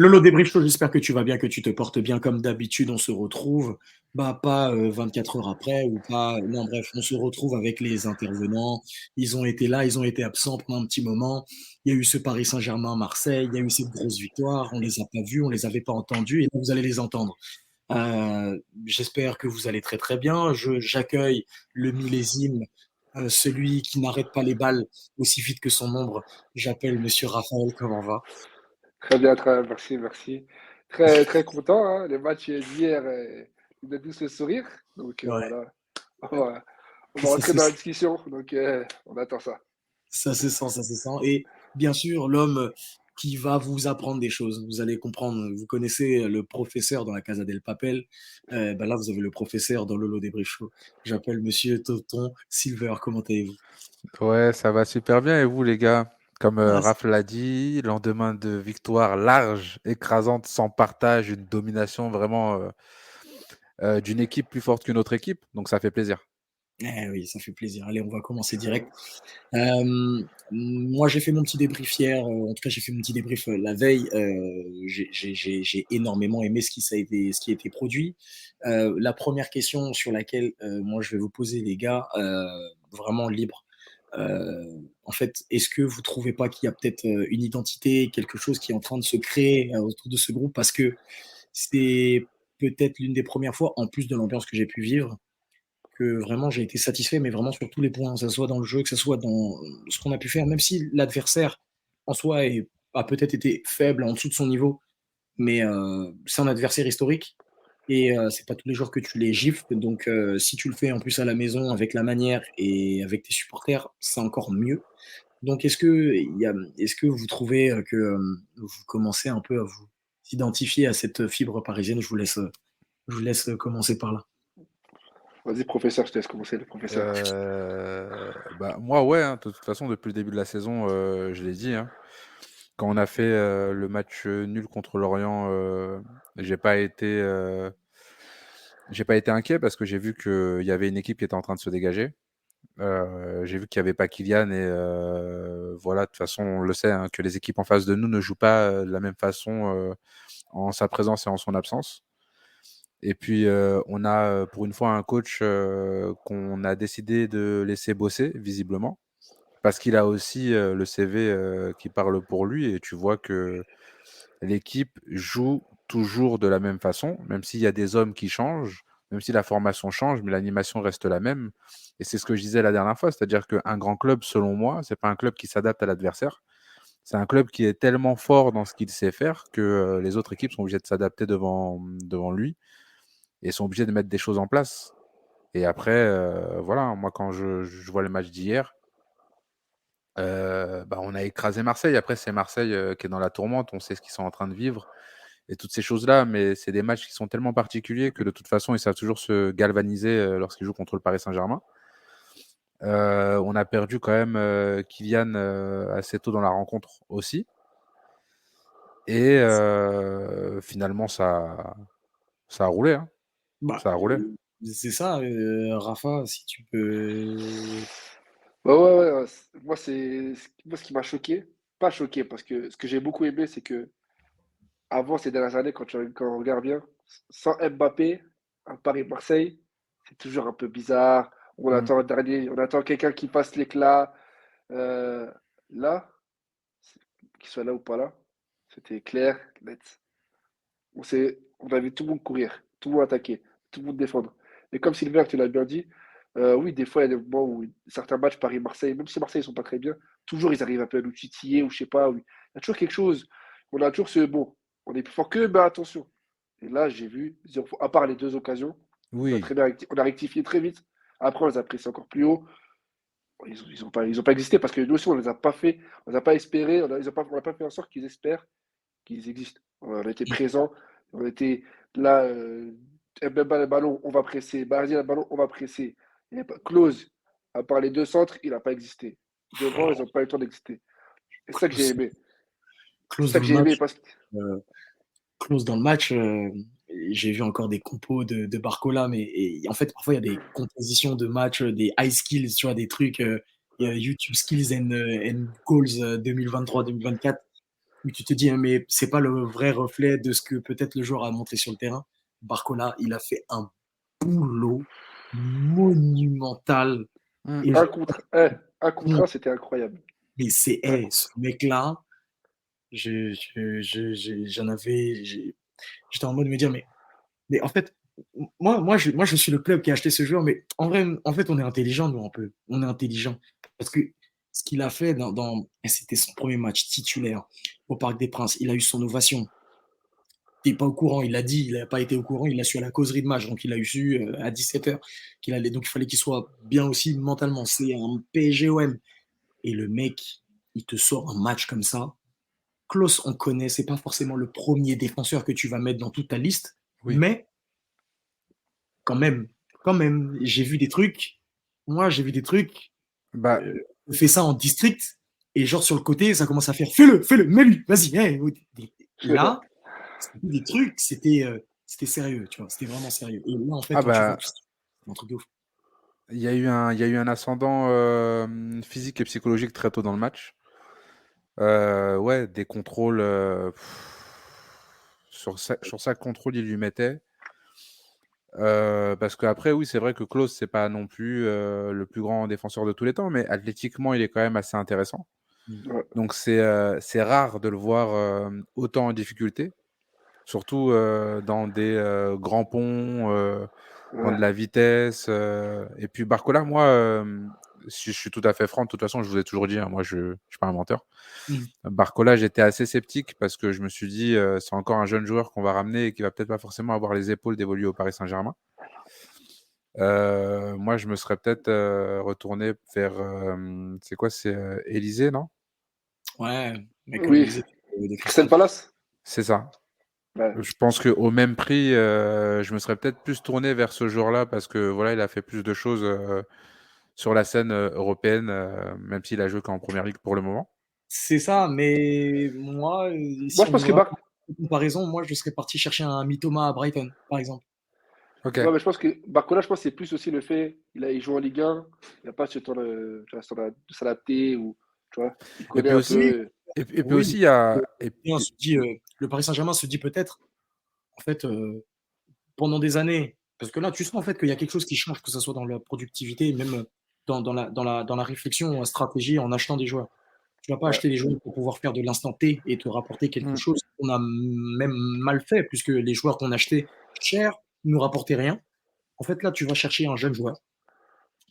Lolo Débrief Show, j'espère que tu vas bien, que tu te portes bien comme d'habitude. On se retrouve, pas 24 heures après ou pas. Non, bref, on se retrouve avec les intervenants. Ils ont été là, ils ont été absents pendant un petit moment. Il y a eu ce Paris Saint-Germain-Marseille, il y a eu cette grosse victoire. On les a pas vus, on les avait pas entendus et là, vous allez les entendre. J'espère que vous allez très très bien. J'accueille le millésime, celui qui n'arrête pas les balles aussi vite que son ombre. J'appelle Monsieur Raphaël, comment va? Très bien, très bien, merci, merci. Très, très content, hein. Les matchs d'hier, ils donnent tous le sourire. Donc Ouais, voilà, on va ça rentrer se dans la discussion. Donc on attend ça. Ça se sent, ça se sent. Et bien sûr, l'homme qui va vous apprendre des choses. Vous allez comprendre. Vous connaissez le professeur dans la Casa del Papel. Ben là, vous avez le professeur dans Lolo Débris Show. J'appelle Monsieur Toton Silver. Comment allez-vous? Ouais, ça va super bien. Et vous, les gars? Comme Ah, Raph l'a dit, lendemain de victoire large, écrasante, sans partage, une domination vraiment d'une équipe plus forte qu'une autre équipe. Donc ça fait plaisir. oui, ça fait plaisir. Allez, on va commencer direct. Moi, j'ai fait mon petit débrief hier. En tout cas, j'ai fait mon petit débrief la veille. J'ai énormément aimé ce qui a été produit. La première question sur laquelle moi je vais vous poser, les gars, vraiment libre. En fait, est-ce que vous trouvez pas qu'il y a peut-être une identité, quelque chose qui est en train de se créer autour de ce groupe? Parce que c'est peut-être l'une des premières fois, en plus de l'ambiance que j'ai pu vivre, que vraiment j'ai été satisfait, mais vraiment sur tous les points, que ça soit dans le jeu, que ça soit dans ce qu'on a pu faire, même si l'adversaire en soi a peut-être été faible, en dessous de son niveau, mais c'est un adversaire historique et c'est pas tous les jours que tu les gifles. Donc si tu le fais en plus à la maison avec la manière et avec tes supporters, c'est encore mieux. Donc est-ce que vous trouvez que vous commencez un peu à vous identifier à cette fibre parisienne? Je vous laisse commencer par là. Vas-y, professeur, je te laisse commencer, le professeur. Bah, moi, ouais, hein, de toute façon, depuis le début de la saison, je l'ai dit, hein, quand on a fait le match nul contre Lorient, j'ai pas été, euh, j'ai pas été inquiet parce que j'ai vu qu'il y avait une équipe qui était en train de se dégager. J'ai vu qu'il y avait pas Kylian et voilà, de toute façon, on le sait, hein, que les équipes en face de nous ne jouent pas de la même façon en sa présence et en son absence. Et puis, on a pour une fois un coach qu'on a décidé de laisser bosser, visiblement, parce qu'il a aussi le CV qui parle pour lui. Et tu vois que l'équipe joue toujours de la même façon, même s'il y a des hommes qui changent, même si la formation change, mais l'animation reste la même. Et c'est ce que je disais la dernière fois, c'est-à-dire qu'un grand club, selon moi, c'est pas un club qui s'adapte à l'adversaire. C'est un club qui est tellement fort dans ce qu'il sait faire que les autres équipes sont obligées de s'adapter devant lui et sont obligées de mettre des choses en place. Et après, voilà, moi quand je vois le match d'hier, bah, on a écrasé Marseille. Après, c'est Marseille qui est dans la tourmente, on sait ce qu'ils sont en train de vivre et toutes ces choses-là, mais c'est des matchs qui sont tellement particuliers que de toute façon, ils savent toujours se galvaniser lorsqu'ils jouent contre le Paris Saint-Germain. On a perdu quand même Kylian assez tôt dans la rencontre aussi. Et finalement, ça a roulé. Hein. Bah, Ça a roulé. c'est ça, Rafa, si tu peux. Ouais, ouais, ouais, ouais. Moi, ce qui m'a choqué, pas choqué, parce que ce que j'ai beaucoup aimé, c'est que avant ces dernières années, quand on regarde bien, sans Mbappé, à Paris-Marseille, c'est toujours un peu bizarre. Mm. On attend quelqu'un qui fasse l'éclat. Euh, Là, qu'il soit là ou pas là, c'était clair, net. On a vu tout le monde courir, tout le monde attaquer, tout le monde défendre. Et comme Sylvain, tu l'as bien dit, oui, des fois, il y a des moments où certains matchs Paris-Marseille, même si Marseille, ils sont pas très bien, toujours ils arrivent un peu à nous titiller ou je sais pas. Il y a toujours quelque chose. On a toujours ce bon, on est plus fort qu'eux, mais attention. Et là, j'ai vu, à part les deux occasions, Oui. on a rectifié très vite. Après, on les a pressés encore plus haut. Ils ont pas existé parce que nous aussi, on les a pas fait, on les a pas espérés, on n'a pas fait en sorte qu'ils espèrent qu'ils existent. On a été présents, on était là, Mbemba le ballon, on va presser, Bardi le ballon, on va presser. Close, à part les deux centres, il n'a pas existé. Devant, ils n'ont pas eu le temps d'exister. Et c'est ça que j'ai Close, aimé. C'est close ça dans que le j'ai aimé match. parce que. euh, Close dans le match. J'ai vu encore des compos de Barcola, mais en fait, parfois, il y a des compositions de match, des high skills, tu vois, des trucs, YouTube skills and goals 2023-2024. où tu te dis, hein, mais c'est pas le vrai reflet de ce que peut-être le joueur a montré sur le terrain. Barcola, il a fait un boulot monumental. Mm. Et Un contre un. Un contre non, un, c'était incroyable. mais c'est, Un ce contre mec-là, j'étais en mode de me dire, mais en fait, moi, je suis le club qui a acheté ce joueur, mais en vrai, en fait, on est intelligent, nous, un peu. On est intelligent. Parce que ce qu'il a fait c'était son premier match titulaire au Parc des Princes. Il a eu son ovation. T'es pas au courant, il l'a dit, il n'a pas été au courant, il l'a su à la causerie de match, donc il a eu su à 17h qu'il allait, donc il fallait qu'il soit bien aussi mentalement. C'est un PSGOM. Et le mec, il te sort un match comme ça. Klaus, on connaît, c'est pas forcément le premier défenseur que tu vas mettre dans toute ta liste, Oui. mais quand même, j'ai vu des trucs. Moi, j'ai vu des trucs. Bah, On fait ça en district et genre sur le côté, ça commence à faire fais-le, mets-lui, vas-y. Hey. Là, c'était des trucs, c'était sérieux, tu vois, c'était vraiment sérieux. Et là, en fait, ah quand tu vois bah, que c'est un truc de ouf. il y a eu un ascendant physique et psychologique très tôt dans le match. Ouais, des contrôles sur chaque contrôle, il lui mettait. Parce qu'après, oui, c'est vrai que Klose, c'est pas non plus le plus grand défenseur de tous les temps, mais athlétiquement, il est quand même assez intéressant. un. Ouais. Donc, c'est rare de le voir autant en difficulté, surtout dans des grands ponts, dans Ouais. de la vitesse. Et puis, Barcola, moi, si je suis tout à fait franc, de toute façon, je vous ai toujours dit, hein, moi, je ne suis pas un menteur. Mm. Barcola, j'étais assez sceptique parce que je me suis dit, c'est encore un jeune joueur qu'on va ramener et qui va peut-être pas forcément avoir les épaules d'évoluer au Paris Saint-Germain. Moi, je me serais peut-être retourné vers. C'est quoi? C'est Élysée, non? Ouais, mec, comme Oui. Élysée, de Crystal cristal. Palace? C'est ça. Ouais. Je pense qu'au même prix, je me serais peut-être plus tourné vers ce joueur-là parce que voilà, il a fait plus de choses sur la scène européenne, même s'il a joué qu'en première ligue pour le moment. C'est ça, mais moi, Moi, si je on veut pense que vraiment une comparaison, moi, je serais parti chercher un Mitoma à Brighton, par exemple. Ok. ouais, mais je pense que Barcola, je pense que c'est plus aussi le fait, il joue en Ligue 1, il n'a pas ce temps de s'adapter ou, tu vois, il Et connaît puis un aussi, Oui, peu. et puis oui. aussi, il y a. Et on se dit, le Paris Saint-Germain se dit peut-être, en fait, pendant des années, parce que là, tu sens en fait qu'il y a quelque chose qui change, que ce soit dans la productivité, même dans la réflexion, en stratégie, en achetant des joueurs. Tu ne vas pas Ouais, acheter des joueurs pour pouvoir faire de l'instant T et te rapporter quelque Hmm. chose qu'on a même mal fait, puisque les joueurs qu'on achetait cher ne nous rapportaient rien. En fait, là, tu vas chercher un jeune joueur.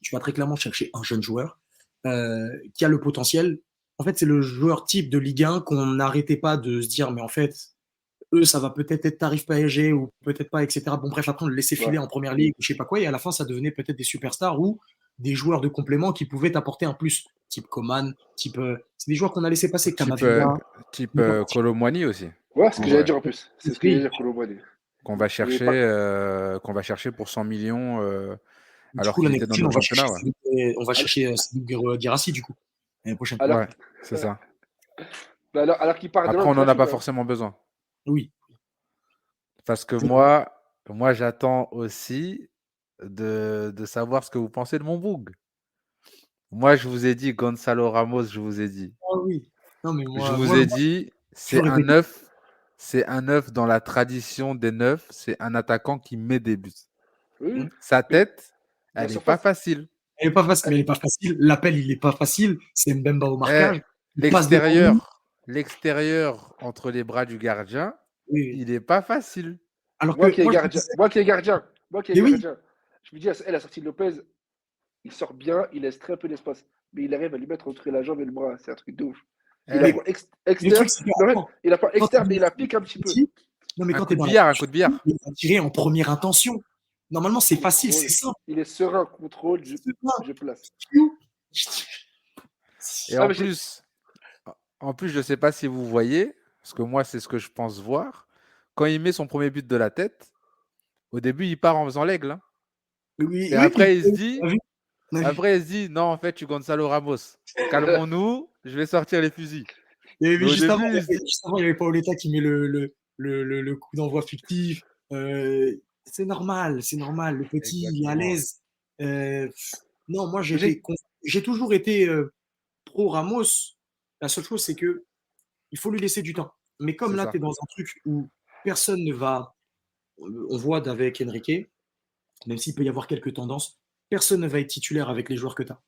Tu vas très clairement chercher un jeune joueur qui a le potentiel. En fait, c'est le joueur type de Ligue 1 qu'on n'arrêtait pas de se dire, mais en fait, eux, ça va peut-être être tarif PSG ou peut-être pas, etc. Bon, bref, après, on le laissait ouais. filer en première ligue, je sais pas quoi, et à la fin, ça devenait peut-être des superstars ou des joueurs de complément qui pouvaient apporter un plus, type Coman, type. C'est des joueurs qu'on a laissé passer, Type, Camavinga. type Kolo Muani aussi, Ouais, ce en que j'allais vrai, dire en plus. C'est ce que j'allais Oui, dire, Colomboigny. qu'on Pas... qu'on va chercher pour 100 millions du alors coup, qu'il l'année était dans prochaine, notre championnat. Ouais, On va Alors, chercher Sadou Guirassy, du coup, l'année prochaine. alors, ouais, c'est ça. alors qu'il part de Après, loin on n'en a pas gratuit, hein. forcément besoin. Oui. Parce que C'est vrai. moi j'attends aussi de savoir ce que vous pensez de mon boug. Moi, je vous ai dit, Gonzalo Ramos, je vous ai dit. Ah oui. Non, mais Je moi, vous moi, ai moi, dit, toujours répété. c'est un neuf dans la tradition des neufs, c'est un attaquant qui met des buts. Oui, Sa mais tête, la elle n'est pas surface, facile. Elle est pas facile, mais elle elle est... est pas facile. L'appel, il est pas facile. C'est Mbemba au Eh, marquage. Il passe devant nous. l'extérieur entre les bras du gardien, Oui, oui. il n'est pas facile. Alors que moi, je me disais, Moi qui est mais oui, gardien, je me dis, elle a sorti Lopez, il sort bien, il laisse très peu d'espace. Mais il arrive à lui mettre entre la jambe et le bras. C'est un truc de ouf. Il Eh, apprend mais le truc, externe. c'est que Non, attends, il apprend quand tu es externe dans et il la applique un petit peu. petit, non, mais un quand tu coup es de dans la billard, un coup de billard. il va tirer en première intention. Normalement, c'est facile, c'est Contrôle. simple. Il est serein, contrôle, C'est ça. je place. Et Ah, mais j'ai. en plus, je ne sais pas si vous voyez, parce que moi, c'est ce que je pense voir. Quand il met son premier but de la tête, au début, il part en faisant l'aigle, hein. Oui, Et oui, après, on a vu, on a vu. non, en fait, tu Gonzalo Ramos. Calmons-nous, je vais sortir les fusils. Et Mais oui, au début, il se dit, juste avant, il y avait Paoletta qui met le coup d'envoi fictif. C'est normal, c'est normal. Le petit, il est à exactement. l'aise. Non, moi, Mais j'ai. j'ai toujours été pro Ramos. La seule chose, c'est que Il faut lui laisser du temps. Mais comme C'est là, ça. tu es dans un truc où personne ne va. On voit avec Enrique, même s'il peut y avoir quelques tendances, personne ne va être titulaire avec les joueurs que tu as.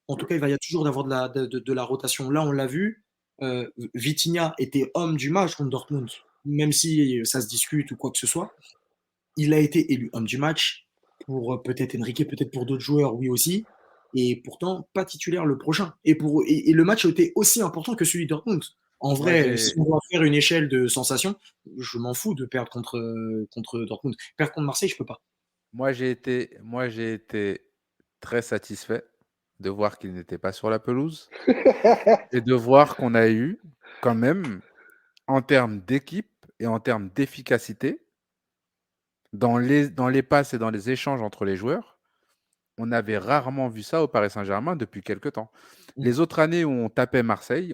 En tout cas, il va y avoir toujours d'avoir de la rotation. Là, on l'a vu. Vitinha était homme du match contre Dortmund, même si ça se discute ou quoi que ce soit. Il a été élu homme du match pour peut-être Enrique, peut-être pour d'autres joueurs, oui aussi. Et pourtant, pas titulaire le prochain. Et le match a été aussi important que celui de Dortmund. En Moi, vrai, si j'ai on doit faire une échelle de sensations, je m'en fous de perdre contre Dortmund. Perdre contre Marseille, je peux pas. moi, j'ai été très satisfait de voir qu'il n'était pas sur la pelouse et de voir qu'on a eu quand même, en termes d'équipe et en termes d'efficacité, dans les passes et dans les échanges entre les joueurs, on avait rarement vu ça au Paris Saint-Germain depuis quelque temps. Mm. Les autres années où on tapait Marseille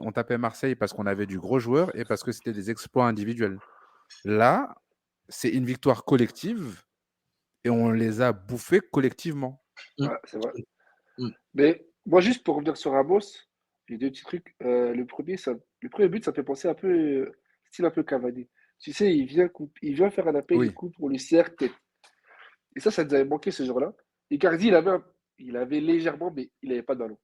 parce qu'on avait du gros joueur et parce que c'était des exploits individuels. Là, c'est une victoire collective et on les a bouffés collectivement. Mm. Ouais, c'est vrai. Mm. Mais moi, juste pour revenir sur Ramos, j'ai deux petits trucs. Le premier but, ça me fait penser un peu, style un peu Cavani. Tu sais, il vient faire un appel, il Oui, coupe, on lui serre tête. Et ça nous avait manqué ce jour-là. Icardi, il avait légèrement, mais il n'avait pas de ballon.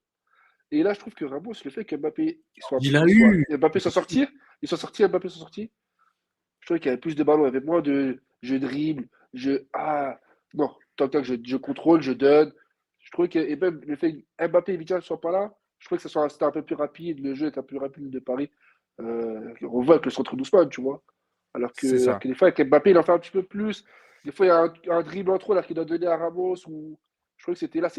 Et là, je trouve que Ramos, le fait que Mbappé Il a eu. Mbappé soit sorti, Mbappé soit sorti, je trouvais qu'il y avait plus de ballons, il y avait moins de je dribble, non, tant que je contrôle, je donne. Je trouvais que, et même le fait que Mbappé et Vitinha ne soient pas là, je trouvais que c'était un peu plus rapide, le jeu était un peu plus rapide de Paris. On voit avec le centre d'Ousmane, tu vois. c'est Alors ça. que des fois, avec Mbappé, il en fait un petit peu plus. Des fois, il y a un dribble en trop là qu'il doit donner à Ramos. Je trouvais que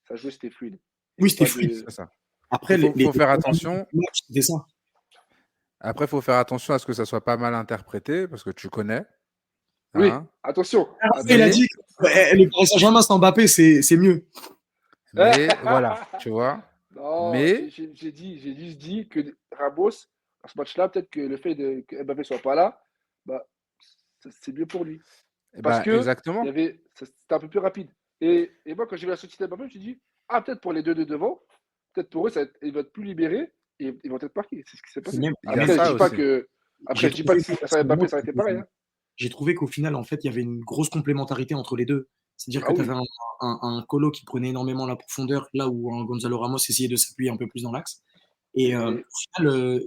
ça jouait, c'était fluide. Il n'y Oui, avait c'était pas fluide. de. C'est ça. Après, Il les, faut, les, faut les faire premières minutes attention. du match, c'était ça. Après, il faut faire attention à ce que ça soit pas mal interprété parce que tu connais. Oui, Hein. attention, Après, il a attention. Mais, dit que le Paris Saint-Germain sans Mbappé, c'est mieux. mais voilà, tu vois. Non, Mais, j'ai juste dit que Ramos, à ce match-là, peut-être que le fait que Mbappé soit pas là, bah, c'est mieux pour lui. Parce que exactement. c'était un peu plus rapide. Et moi, quand j'ai vu la sortie de Mbappé, je me suis dit, ah, peut-être pour les deux de devant, peut-être pour eux, ils vont être plus libérés et ils vont être marqués. C'est ce qui s'est Et passé. même, Il et y a même, Après, ça aussi. j'ai je dis pas trouvé que que si ça personnellement, Mbappé, ça aurait été pareil. Hein. j'ai trouvé qu'au final, en fait, il y avait une grosse complémentarité entre les deux. C'est-à-dire Ah que tu avais oui. un Colo qui prenait énormément la profondeur, là où un Gonzalo Ramos essayait de s'appuyer un peu plus dans l'axe. Et Et, au final,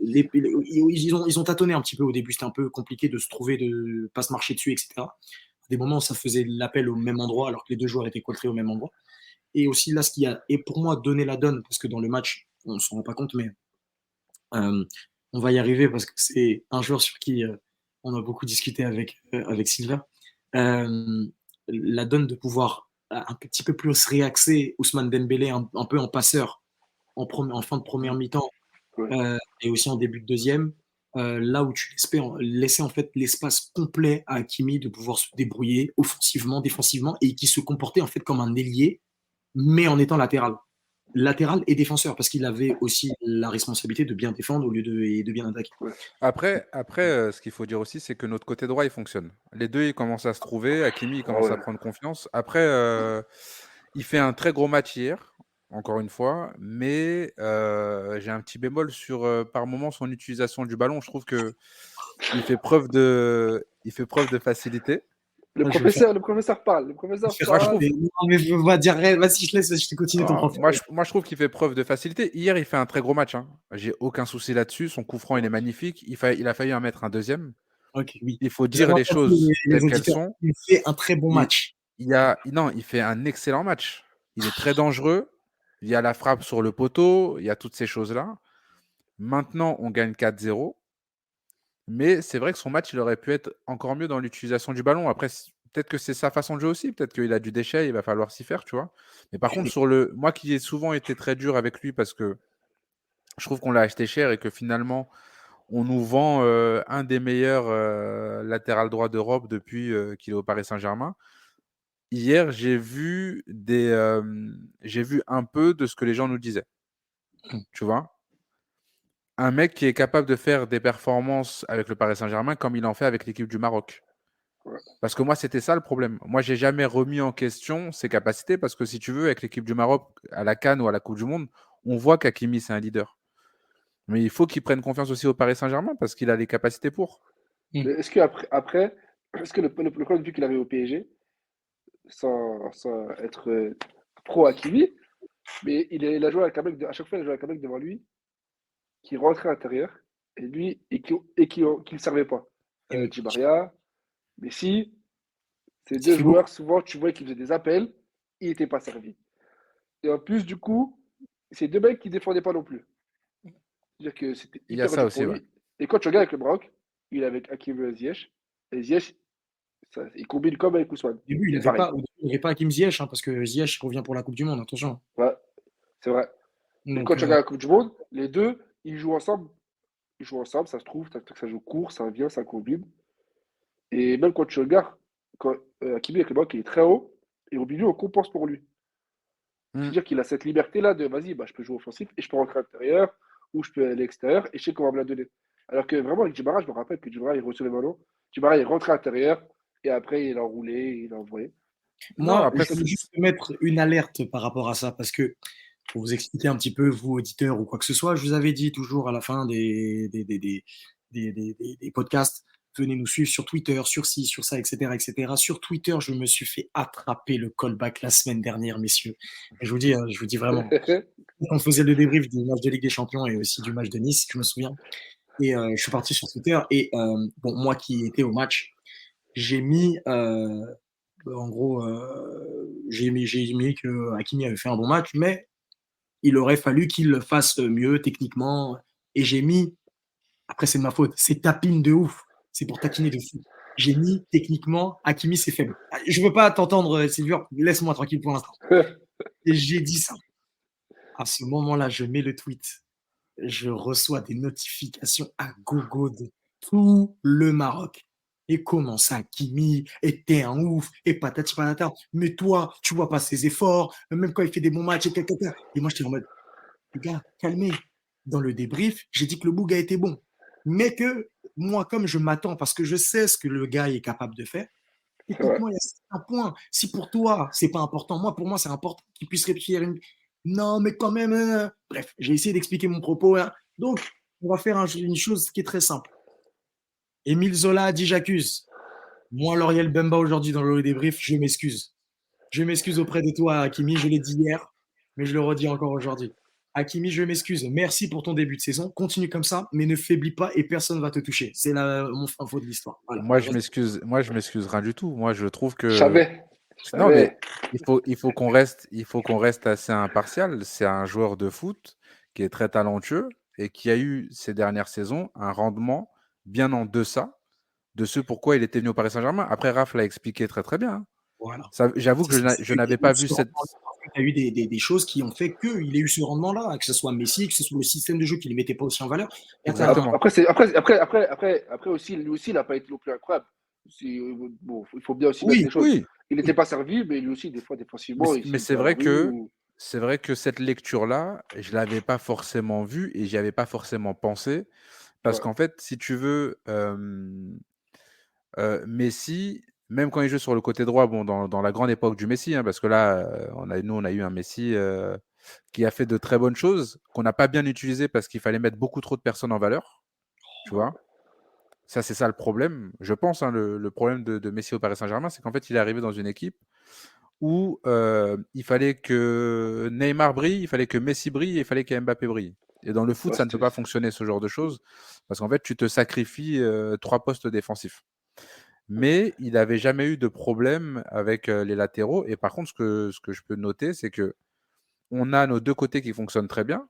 ils ont tâtonné un petit peu au début. C'était un peu compliqué de se trouver, de pas se marcher dessus, etc. À des moments, ça faisait l'appel au même endroit, alors que les deux joueurs étaient coltrés au même endroit. Et aussi, là, ce qui a, et pour moi, donné la donne, parce que dans le match, on ne s'en rend pas compte, mais euh, on va y arriver parce que c'est un joueur sur qui on a beaucoup discuté avec Silva. Euh, la donne de pouvoir un petit peu plus réaxer Ousmane Dembélé un peu en passeur en fin de première mi-temps ouais. et aussi en début de deuxième. Là où tu laissais en fait l'espace complet à Hakimi de pouvoir se débrouiller offensivement, défensivement et qui se comportait en fait comme un ailier, mais en étant latéral et défenseur, parce qu'il avait aussi la responsabilité de bien défendre au lieu de bien attaquer. Ouais. Après, ce qu'il faut dire aussi, c'est que notre côté droit, il fonctionne. Les deux, ils commencent à se trouver. Hakimi, il Ah commence à ouais. prendre confiance. Après, il fait un très gros match hier, encore une fois, mais j'ai un petit bémol sur, par moment, son utilisation du ballon. Je trouve que il fait preuve de facilité. Moi, je vais faire, Le professeur parle. Le je vais professeur faire Moi, je parle. rajouter. trouve, Non, mais on va dire, vas-y, je te continue ton propos. moi, je trouve qu'il fait preuve de facilité. Hier, il fait un très gros match. Hein. J'ai aucun souci là-dessus. Son coup franc, il est magnifique. Il a failli en mettre un deuxième. Ok, oui. Il faut Vous avez dire les entendu choses les telles qu'elles auditeurs. sont. Il fait un très bon Il, match. non, il fait un excellent match. Il est très dangereux. Il y a la frappe sur le poteau. Il y a toutes ces choses-là. Maintenant, on gagne 4-0. Mais c'est vrai que son match, il aurait pu être encore mieux dans l'utilisation du ballon. Après, peut-être que c'est sa façon de jouer aussi. Peut-être qu'il a du déchet. Il va falloir s'y faire, tu vois. Mais par contre, moi qui ai souvent été très dur avec lui parce que je trouve qu'on l'a acheté cher et que finalement, on nous vend un des meilleurs latéral droit d'Europe depuis qu'il est au Paris Saint-Germain. Hier, j'ai vu un peu de ce que les gens nous disaient, tu vois? Un mec qui est capable de faire des performances avec le Paris Saint-Germain comme il en fait avec l'équipe du Maroc. Ouais. Parce que moi, c'était ça le problème. Moi, j'ai jamais remis en question ses capacités parce que si tu veux, avec l'équipe du Maroc à la CAN ou à la Coupe du Monde, on voit qu'Hakimi, c'est un leader. Mais il faut qu'il prenne confiance aussi au Paris Saint-Germain parce qu'il a les capacités pour. Mais est-ce qu'après, est-ce que le problème, vu qu'il arrive au PSG, sans être pro Hakimi, mais il a joué avec un mec, à chaque fois, il a joué avec un mec devant lui qui rentrait à l'intérieur et lui, qui ne servait pas. Di Maria, Messi, ces Ça deux fait beaucoup. joueurs, souvent, tu vois qu'ils faisaient des appels, ils n'étaient pas servis. Et en plus, du coup, c'est deux mecs qui ne défendaient pas non plus. C'est-à-dire que c'était Il y a hyper ça dur pour aussi, ouais. lui. Et quand tu regardes avec le Maroc, il est avec Hakim Ziyech, et Ziyech, il combine comme avec Ousmane. Au début, C'est pareil. au début, il n'y avait pas Hakim Ziyech, hein, parce que Ziyech revient pour la Coupe du Monde, attention. Ouais, c'est vrai. Et quand Donc, tu regardes la Coupe du Monde, les deux, ils jouent ensemble. Ils jouent ensemble, ça se trouve, ça joue court, ça vient, ça combine. Et même quand tu regardes, quand Hakimi avec le Maroc, il est très haut, et au milieu, on compense pour lui. Mm. C'est-à-dire qu'il a cette liberté-là de vas-y, bah, je peux jouer offensif et je peux rentrer à l'intérieur ou je peux aller à l'extérieur et je sais qu'on va me la donner. Alors que vraiment, avec Djibara, je me rappelle que Djibara, il recevait le ballon, Djibara, il rentrait à l'intérieur et après, il a roulé, il a envoyé. Non, moi, après, je veux juste mettre une alerte par rapport à ça, parce que pour vous expliquer un petit peu, vous, auditeurs ou quoi que ce soit, je vous avais dit toujours à la fin des podcasts, venez nous suivre sur Twitter, sur ci, sur ça, etc., etc. Sur Twitter, je me suis fait attraper le callback la semaine dernière, messieurs. Et je vous dis vraiment, on faisait le débrief du match de Ligue des Champions et aussi du match de Nice, je me souviens. Et je suis parti sur Twitter. Et bon, moi qui étais au match, j'ai mis, en gros, j'ai mis que Hakimi avait fait un bon match, mais il aurait fallu qu'il le fasse mieux techniquement. Et j'ai mis, après c'est de ma faute, c'est tapine de ouf. C'est pour taquiner de fou. J'ai mis techniquement, Hakimi c'est faible. Je veux pas t'entendre, Sylvia, laisse-moi tranquille pour l'instant. Et j'ai dit ça. À ce moment-là, je mets le tweet. Je reçois des notifications à gogo de tout le Maroc. Et comment ça, Kimi, et t'es un ouf, et patati patata, mais toi, tu vois pas ses efforts, même quand il fait des bons matchs, et moi, j'étais en mode, les gars, calmez. Dans le débrief, j'ai dit que le Boug a été bon. Mais que moi, comme je m'attends, parce que je sais ce que le gars est capable de faire, C'est vrai. techniquement, il y a un point. Si pour toi, c'est pas important, moi, pour moi, c'est important qu'il puisse réussir une. Non, mais quand même. Bref, j'ai essayé d'expliquer mon propos. Hein. Donc, on va faire une chose qui est très simple. Émile Zola a dit j'accuse. Moi, Lauriel Bemba, aujourd'hui, dans le débrief, je m'excuse. Je m'excuse auprès de toi, Hakimi. Je l'ai dit hier, mais je le redis encore aujourd'hui. Hakimi, je m'excuse. Merci pour ton début de saison. Continue comme ça, mais ne faiblis pas et personne ne va te toucher. C'est mon info de l'histoire. Voilà. moi, je m'excuse rien du tout. Moi, je trouve Je que savais. Je non, mais savais. il faut qu'on reste assez impartial. C'est un joueur de foot qui est très talentueux et qui a eu ces dernières saisons un rendement bien en deçà de ce pourquoi il était venu au Paris Saint-Germain. Après, Raph l'a expliqué très très bien. Hein. Voilà. Ça, j'avoue que C'est je qu'il n'avais y a eu pas vu ce cette. rendement-là, parce qu'il y a eu des choses qui ont fait qu'il ait eu ce rendement-là, que ce soit Messi, que ce soit le système de jeu qui ne le mettait pas aussi en valeur. Exactement. Après aussi, lui aussi, il n'a pas été non plus incroyable. Bon, il faut bien aussi mettre les Oui, choses. Oui, Il n'était pas servi, mais lui aussi, des fois, défensivement, il mais s'est apparu. c'est vrai que cette lecture-là, je l'avais pas forcément vue et j'y avais pas forcément pensé parce Ouais, qu'en fait, si tu veux, Messi, même quand il joue sur le côté droit, bon, dans la grande époque du Messi, hein, parce que là, nous, on a eu un Messi qui a fait de très bonnes choses, qu'on n'a pas bien utilisé parce qu'il fallait mettre beaucoup trop de personnes en valeur, tu ouais, vois. Ça, c'est ça le problème, je pense. Hein, le problème de Messi au Paris Saint-Germain, c'est qu'en fait, il est arrivé dans une équipe où il fallait que Neymar brille, il fallait que Messi brille et il fallait que Mbappé brille. Et dans le foot, ouais, ça ne peut pas fonctionner ce genre de choses parce qu'en fait, tu te sacrifies 3 postes défensifs. Mais il n'avait jamais eu de problème avec les latéraux. Et par contre, ce que je peux noter, c'est que on a nos deux côtés qui fonctionnent très bien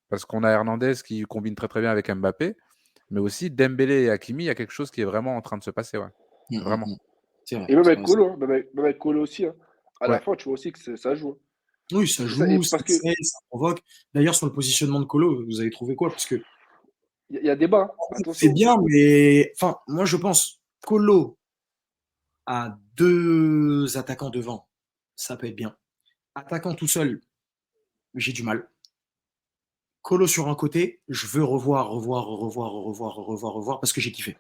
parce qu'on a Hernandez qui combine très très bien avec Mbappé, mais aussi Dembélé et Hakimi, il y a quelque chose qui est vraiment en train de se passer. Ouais. Vraiment. c'est vrai. Et même C'est avec vrai. Colo, hein, même avec Colo aussi. Hein. À la Ouais. fin, tu vois aussi que ça joue. Hein. Oui, ça Et ça, et joue, ça parce que essaye, ça provoque. D'ailleurs, sur le positionnement de Colo, vous avez trouvé quoi? Parce que y a débat, hein. c'est Attention. bien, mais enfin, moi je pense Colo à deux attaquants devant, ça peut être bien. Attaquant tout seul, j'ai du mal. Colo sur un côté, je veux revoir parce que j'ai kiffé.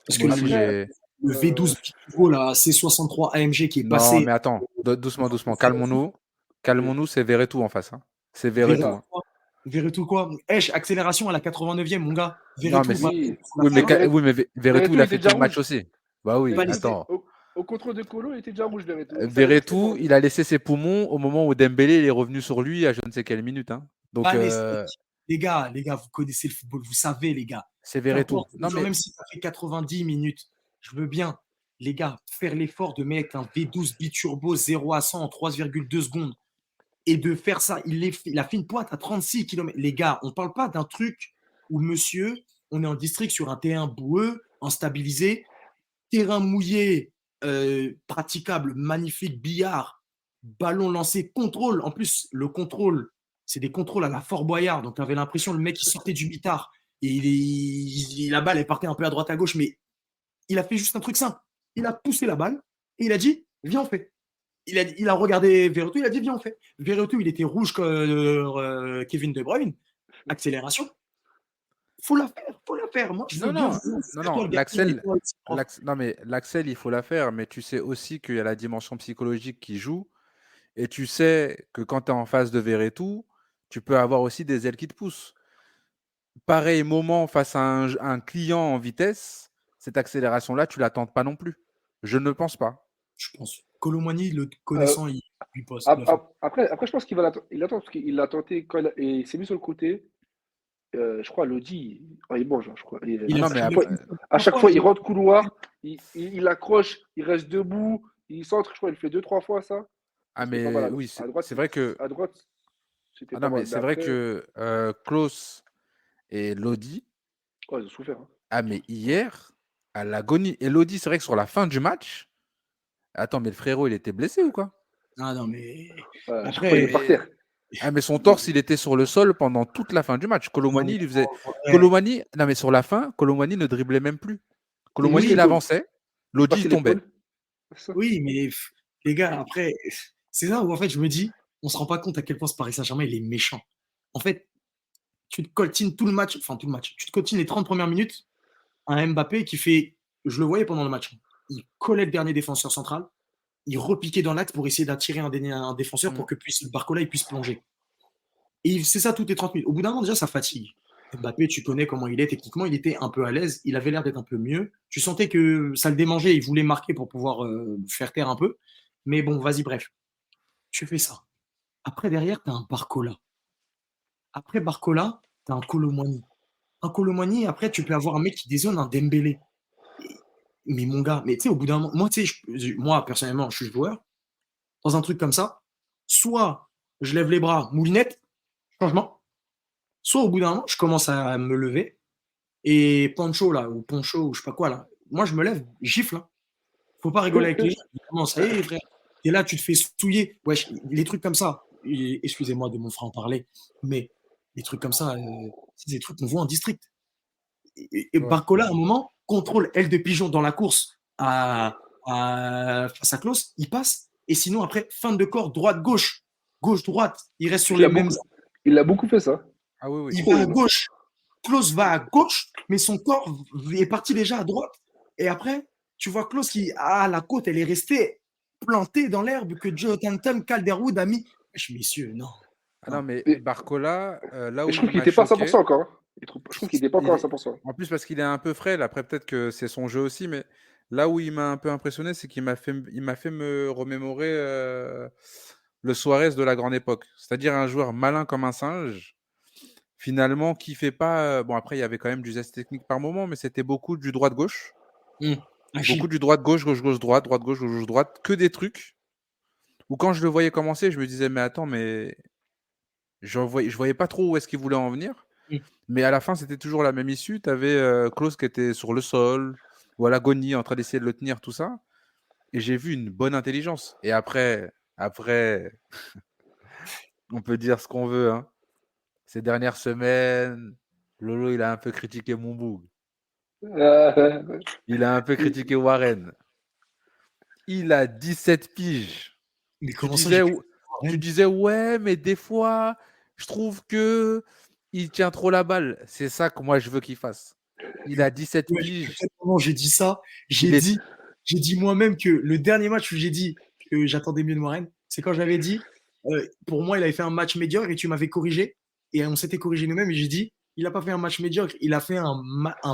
Parce que Moi aussi, Après, j'ai. le V12 Pico, là, C63 AMG qui est Non, passé mais attends, doucement, doucement. Calmons-nous. Calmons-nous, c'est Verretou en face. Hein. C'est Verretou. vers Hein. Verretou quoi? Accélération à la 89e, mon gars. Non, Verretou mais va. Oui, oui, mais, Verretou, oui, mais Verretou, il il a était fait tout déjà le match rouge. aussi. Bah oui, Pas Verretou, laissé. attends. au contrôle de Colo, il était déjà rouge, Verretou. Il savait où c'était Verretou, fort. il a laissé ses poumons au moment où Dembélé il est revenu sur lui à je ne sais quelle minute. Hein. Donc, Pas laissé. Les gars, vous connaissez le football, vous savez, les gars. c'est Verretou. Qu'importe, Non, genre, mais même si ça fait 90 minutes, je veux bien, les gars, faire l'effort de mettre un V12 biturbo 0 à 100 en 3,2 secondes et de faire ça. Il a fait une pointe à 36 km. Les gars, on ne parle pas d'un truc où, monsieur, on est en district sur un terrain boueux, instabilisé, terrain mouillé, praticable, magnifique, billard, ballon lancé, contrôle. En plus, le contrôle, c'est des contrôles à la Fort Boyard. Donc, tu avais l'impression le mec, il sortait du mitard et la balle, elle partait un peu à droite, à gauche, mais il a fait juste un truc simple. Il a poussé la balle et il a dit, viens, on fait. Il a regardé Verretou, il a dit, viens, on fait. Verretou, il était rouge comme Kevin De Bruyne. Accélération. Faut la faire, faut la faire. Moi, je veux non, bien non, vous non, faire toi non, le gardien et l'Axel, toi, le prof. non, mais l'Axel, il faut la faire, mais tu sais aussi qu'il y a la dimension psychologique qui joue, et tu sais que quand tu es en face de Verretou, tu peux avoir aussi des ailes qui te poussent. Pareil moment face à un client en vitesse, cette accélération-là, tu ne la tentes pas non plus. Je ne pense pas. Je pense. Colomani, le Euh, connaissant, il lui passe. Il a fait. après, je pense qu'il va il attend parce qu'il l'a tenté quand et il s'est mis sur le côté. Je crois, Lodi, il mange, hein, je crois. Ah Il a non, fait, mais il a fait À trois chaque fois, fois, il rentre couloir, il accroche, il reste debout, il centre, je crois, il le fait deux, trois fois ça. ah, C'était pas mal mais oui, à droite. c'est vrai que, À droite, c'était ah pas non, mais mal. Mais c'est vrai après, que Klose et Lodi, oh, ils ont souffert. Hein. ah, mais hier, à l'agonie, et Lodi, c'est vrai que sur la fin du match, attends, mais le frérot, il était blessé ou quoi? Ah non, mais À chaque fois, il est par après, terre. Ah, mais son torse, il était sur le sol pendant toute la fin du match. non, mais Colomani, il lui faisait. ouais. Non, mais sur la fin, Colomani ne driblait même plus. Il Colomani, passait il l'épaule. avançait, Il Lodi, il passait tombait. l'épaule. C'est ça. Oui, mais les gars, après, c'est là où en fait je me dis, on se rend pas compte à quel point ce Paris Saint-Germain il est méchant. En fait, tu te coltines tout le match, enfin tout le match, tu te coltines les 30 premières minutes à un Mbappé qui fait, je le voyais pendant le match, il collait le dernier défenseur central, il repiquait dans l'axe pour essayer d'attirer un défenseur pour Mm. que Barcola il puisse plonger. Et c'est ça toutes les 30 minutes. Au bout d'un moment, déjà, ça fatigue. Mbappé, tu connais comment il est techniquement, il était un peu à l'aise, il avait l'air d'être un peu mieux. Tu sentais que ça le démangeait, il voulait marquer pour pouvoir faire taire un peu. Mais bon, vas-y, bref. Tu fais ça. Après, derrière, tu as un Barcola. Après Barcola, tu as un Colomani. Un Colomani, après, tu peux avoir un mec qui dézone, un Dembélé. Mais mon gars, mais tu sais, au bout d'un moment, moi, tu sais, moi, personnellement, je suis joueur. Dans un truc comme ça, soit je lève les bras, moulinette, changement. Soit au bout d'un moment, je commence à me lever et Pancho, là, ou Poncho, ou je sais pas quoi, là, moi, je me lève, gifle. Hein. Faut pas rigoler avec les gens. Comment ça y est, frère? Et là, tu te fais souiller. Wesh, les trucs comme ça, excusez-moi de mon frère en parler, mais les trucs comme ça, c'est des trucs qu'on voit en district. Et Ouais. Barcola, à un moment, contrôle aile de pigeon dans la course face à Klaus, il passe. Et sinon, après, fin de corps, droite-gauche, gauche-droite, il reste sur Il les a mêmes. beaucoup, il a beaucoup fait ça. Ah oui, oui. Il Trop va à même. gauche, Klaus va à gauche, mais son corps est parti déjà à droite. Et après, tu vois Klaus qui, la côte, elle est restée plantée dans l'herbe que Jonathan Calderwood a mis. Messieurs, non. Ah non, Non. mais Et, Barcola, là et où je il trouve qu'il m'a n'était pas à choqué, 100% encore. Hein. Je trouve qu'il n'était pas encore à il- 100%. en plus parce qu'il est un peu frais, là, après peut-être que c'est son jeu aussi, mais là où il m'a un peu impressionné, c'est il m'a fait me remémorer le Suarez de la grande époque. C'est-à-dire un joueur malin comme un singe, finalement, qui fait pas. Bon, après, il y avait quand même du geste technique par moment, mais c'était beaucoup du droite-gauche. Beaucoup Agile. du droite-gauche, gauche-gauche, droite-gauche, gauche-gauche, droite, que des trucs où quand je le voyais commencer, je me disais, mais attends, mais je voyais pas trop où est-ce qu'il voulait en venir. Mais à la fin, c'était toujours la même issue. Tu avais Klose qui était sur le sol ou à l'agonie en train d'essayer de le tenir, tout ça. Et j'ai vu une bonne intelligence. Et après, on peut dire ce qu'on veut. Hein. Ces dernières semaines, Lolo, il a un peu critiqué Mumboug. Il a un peu critiqué Warren. Il a 17 piges. Mais Tu comment ça, j'ai disais, pu tu disais, ouais, mais des fois, je trouve que il tient trop la balle. C'est ça que moi, je veux qu'il fasse. Il a 17 Ouais, piges. moment j'ai dit ça, Il est... j'ai dit moi-même que le dernier match où j'ai dit que j'attendais mieux de Moren, c'est quand j'avais dit, pour moi, il avait fait un match médiocre et tu m'avais corrigé. Et on s'était corrigé nous-mêmes et j'ai dit, il n'a pas fait un match médiocre, il a fait un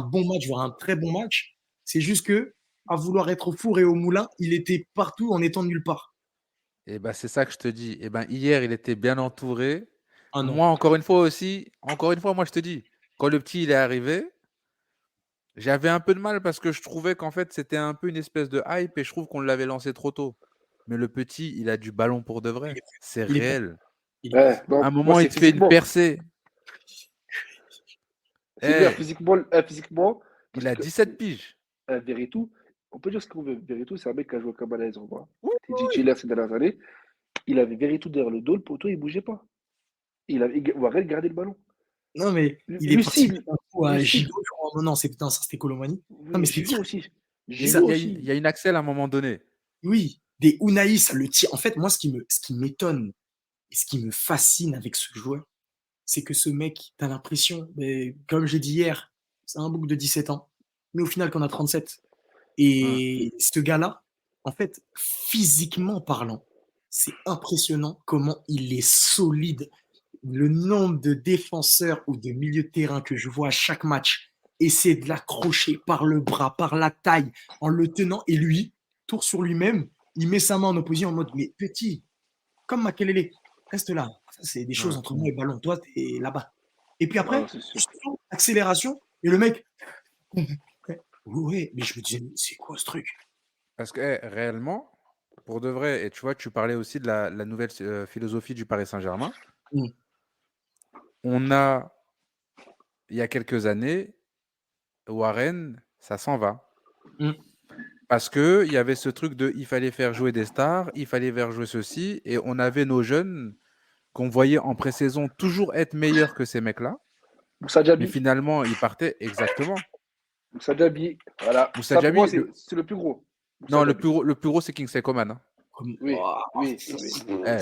bon match, voire un très bon match. C'est juste que, à vouloir être au four et au moulin, il était partout en étant nulle part. Et ben c'est ça que je te dis. Et ben hier, il était bien entouré. Ah non. Moi, encore une fois, moi je te dis, quand le petit il est arrivé, j'avais un peu de mal parce que je trouvais qu'en fait c'était un peu une espèce de hype et je trouve qu'on l'avait lancé trop tôt. Mais le petit, il a du ballon pour de Il vrai. est, C'est il est pas. réel. Il est pas. Ouais, À un non, moi, moment, il c'est te fait une physiquement. percée. Sylvain, Eh, physiquement, il parce a que 17 piges. Veretout, on peut dire ce qu'on veut. Veretout, c'est un mec qui a joué comme à l'aise, on voit. Oui, C'était oui, oui. titulaire ces dernières années. Il avait Veretout derrière le dos, le poteau, il bougeait pas. Warren gardait le ballon. Non, mais il est parti Lucide, mettre un coup à lucide. Gigot, je crois. Non, non, putain, ça c'était Colomani. Non, mais Oui, c'était Gigot tiré. aussi. Il y a Ça, une, il Gigot y a une, aussi. il y a une Axel à un moment donné. oui, des Unai, ça le tire. En fait, moi, ce qui m'étonne et ce qui me fascine avec ce joueur, c'est que ce mec, t'as l'impression, mais, comme j'ai dit hier, c'est un bouc de 17 ans. Mais au final, qu'on a 37. Hein. Et ce gars-là, en fait, physiquement parlant, c'est impressionnant comment il est solide. Le nombre de défenseurs ou de milieux de terrain que je vois à chaque match essayer de l'accrocher par le bras, par la taille, en le tenant, et lui, tour sur lui-même, il met sa main en opposition en mode, mais petit, comme Makelele, reste là. Ça, c'est des choses Hein. entre moi et le ballon. Toi, t'es là-bas. Et puis Non, après, c'est sûr. accélération, et le mec, ouais, mais je me disais, c'est quoi ce truc? Parce que réellement, pour de vrai, et tu vois, tu parlais aussi de la nouvelle philosophie du Paris Saint-Germain. Mm. On a, il y a quelques années, Warren, ça s'en va. Mm. Parce que il y avait ce truc de, il fallait faire jouer des stars, il fallait faire jouer ceci, et on avait nos jeunes qu'on voyait en pré-saison toujours être meilleurs que ces mecs-là, Moussa mais Diaby. finalement, ils partaient exactement. Moussa Diaby. Voilà. Moussa Ça, pour moi, Diaby, c'est le plus gros. Moussa non, Diaby. le plus gros, c'est Kingsley Coman, hein. Comme, Oui, oh, oui, oui. Eh,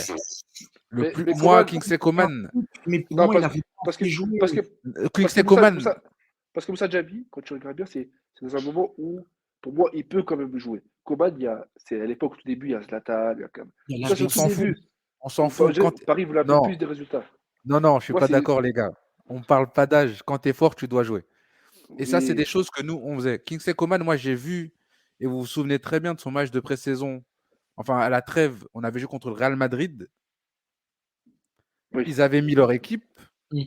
Mais moi, Coman, Kingsley Coman, mais pour non, moi, il avait pas parce que, assez joué. parce que, parce que Kingsley Coman, Parce que Moussa Diaby, quand tu regardes bien, c'est dans un moment où, pour moi, il peut quand même jouer. Coman, c'est à l'époque, au tout début, il y a Zlatan, il y a quand même. Il y a Ça, c'est l'âge on au de tout s'en fou. fout. début. On s'en Où fout. Paris voulait un peu Non, plus des résultats. non, je suis Moi, pas c'est. d'accord, les gars. On parle pas d'âge. Quand tu es fort, tu dois jouer. Et ça, c'est des Oui, choses que nous, on faisait. Kingsley Coman, moi, j'ai vu, et vous vous souvenez très bien de son match de pré-saison. Enfin, à la trêve, on avait joué contre le Real Madrid. oui. Ils avaient mis leur équipe. Mm.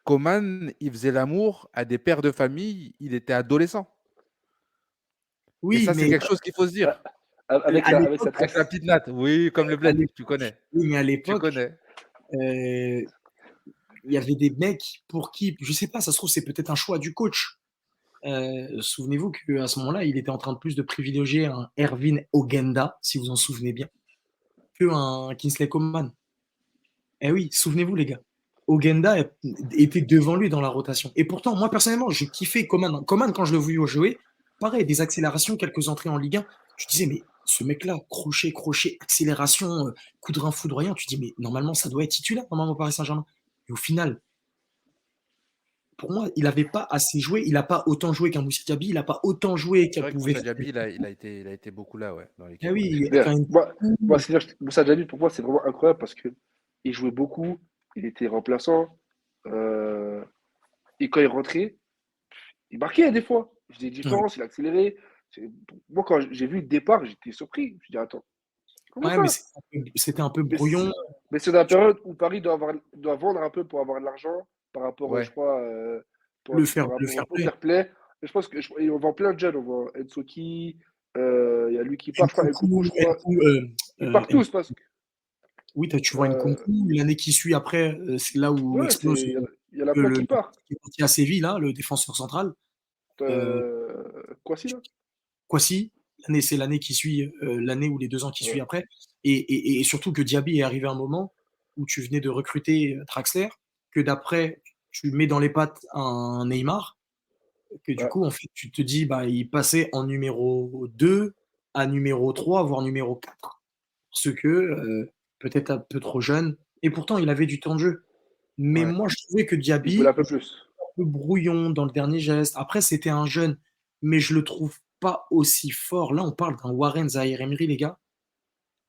Coman, il faisait l'amour à des pères de famille. Il était adolescent. Et Oui, ça, c'est mais quelque chose qu'il faut se dire. Avec à avec l'époque, sa Avec la tresse. petite natte. Oui, comme le à bled. l'époque, Tu connais. oui, mais à Tu l'époque, connais. il y avait des mecs pour qui, je sais pas, ça se trouve, c'est peut-être un choix du coach. Souvenez-vous qu'à ce moment-là, il était en train de plus de privilégier un Erwin Ogenda, si vous en souvenez bien, que un Kingsley Coman. Eh oui, souvenez-vous, les gars. Ogenda était devant lui dans la rotation. Et pourtant, moi, personnellement, j'ai kiffé Coman. Coman, quand je le voyais jouer, pareil, des accélérations, quelques entrées en Ligue 1. Je disais, mais ce mec-là, crochet, crochet, accélération, coup de rein foudroyant, tu dis, mais normalement, ça doit être titulaire, normalement, au Paris Saint-Germain. Et au final, pour moi, il n'avait pas assez joué. Il n'a pas autant joué qu'un Moussa Diaby. Il n'a pas autant joué C'est qu'elle vrai que pouvait Moussa faire. Diaby, il a été beaucoup là, ouais, dans Ah l'équipe, ouais. oui, Bien. enfin, Moi, Moussa Diaby, pour moi, c'est vraiment incroyable parce que il jouait beaucoup, il était remplaçant. euh, et quand il rentrait, il marquait des fois. Il faisait des ouais. différences, il accélérait. Moi, quand j'ai vu le départ, j'étais surpris. Je me dis, attends, comment Ouais, mais ça? c'était un peu Mais c'est brouillon. mais c'est dans la période où Paris doit vendre un peu pour avoir de l'argent par rapport, je Ouais. crois, par Le rapport fair au play. fair play. Et je pense et on vend plein de jeunes. On vend Ensoki, il y a lui qui part, je crois, Nkunku, Nkunku, je crois. Ils partent Nkunku. tous parce que. Oui, tu vois euh, Nkunku. L'année qui suit après, c'est là où ouais, explose il y en a plein le qui partent. qui est parti à Séville, là, le défenseur central. Euh, Kwasi, là? Kwasi, c'est l'année qui suit, l'année ou les 2 ans qui suit Ouais, après. Et surtout que Diaby est arrivé à un moment où tu venais de recruter Draxler, que d'après, tu mets dans les pattes un Neymar, que du ouais, coup, en fait, tu te dis, bah, il passait en numéro 2 à numéro 3, voire numéro 4. Parce que peut-être un peu trop jeune. Et pourtant, il avait du temps de jeu. Mais Ouais. moi, je trouvais que il voulait Diaby un peu plus. un peu brouillon dans le dernier geste. Après, c'était un jeune, mais je le trouve pas aussi fort. Là, on parle d'un Warren Zahir Emery, les gars.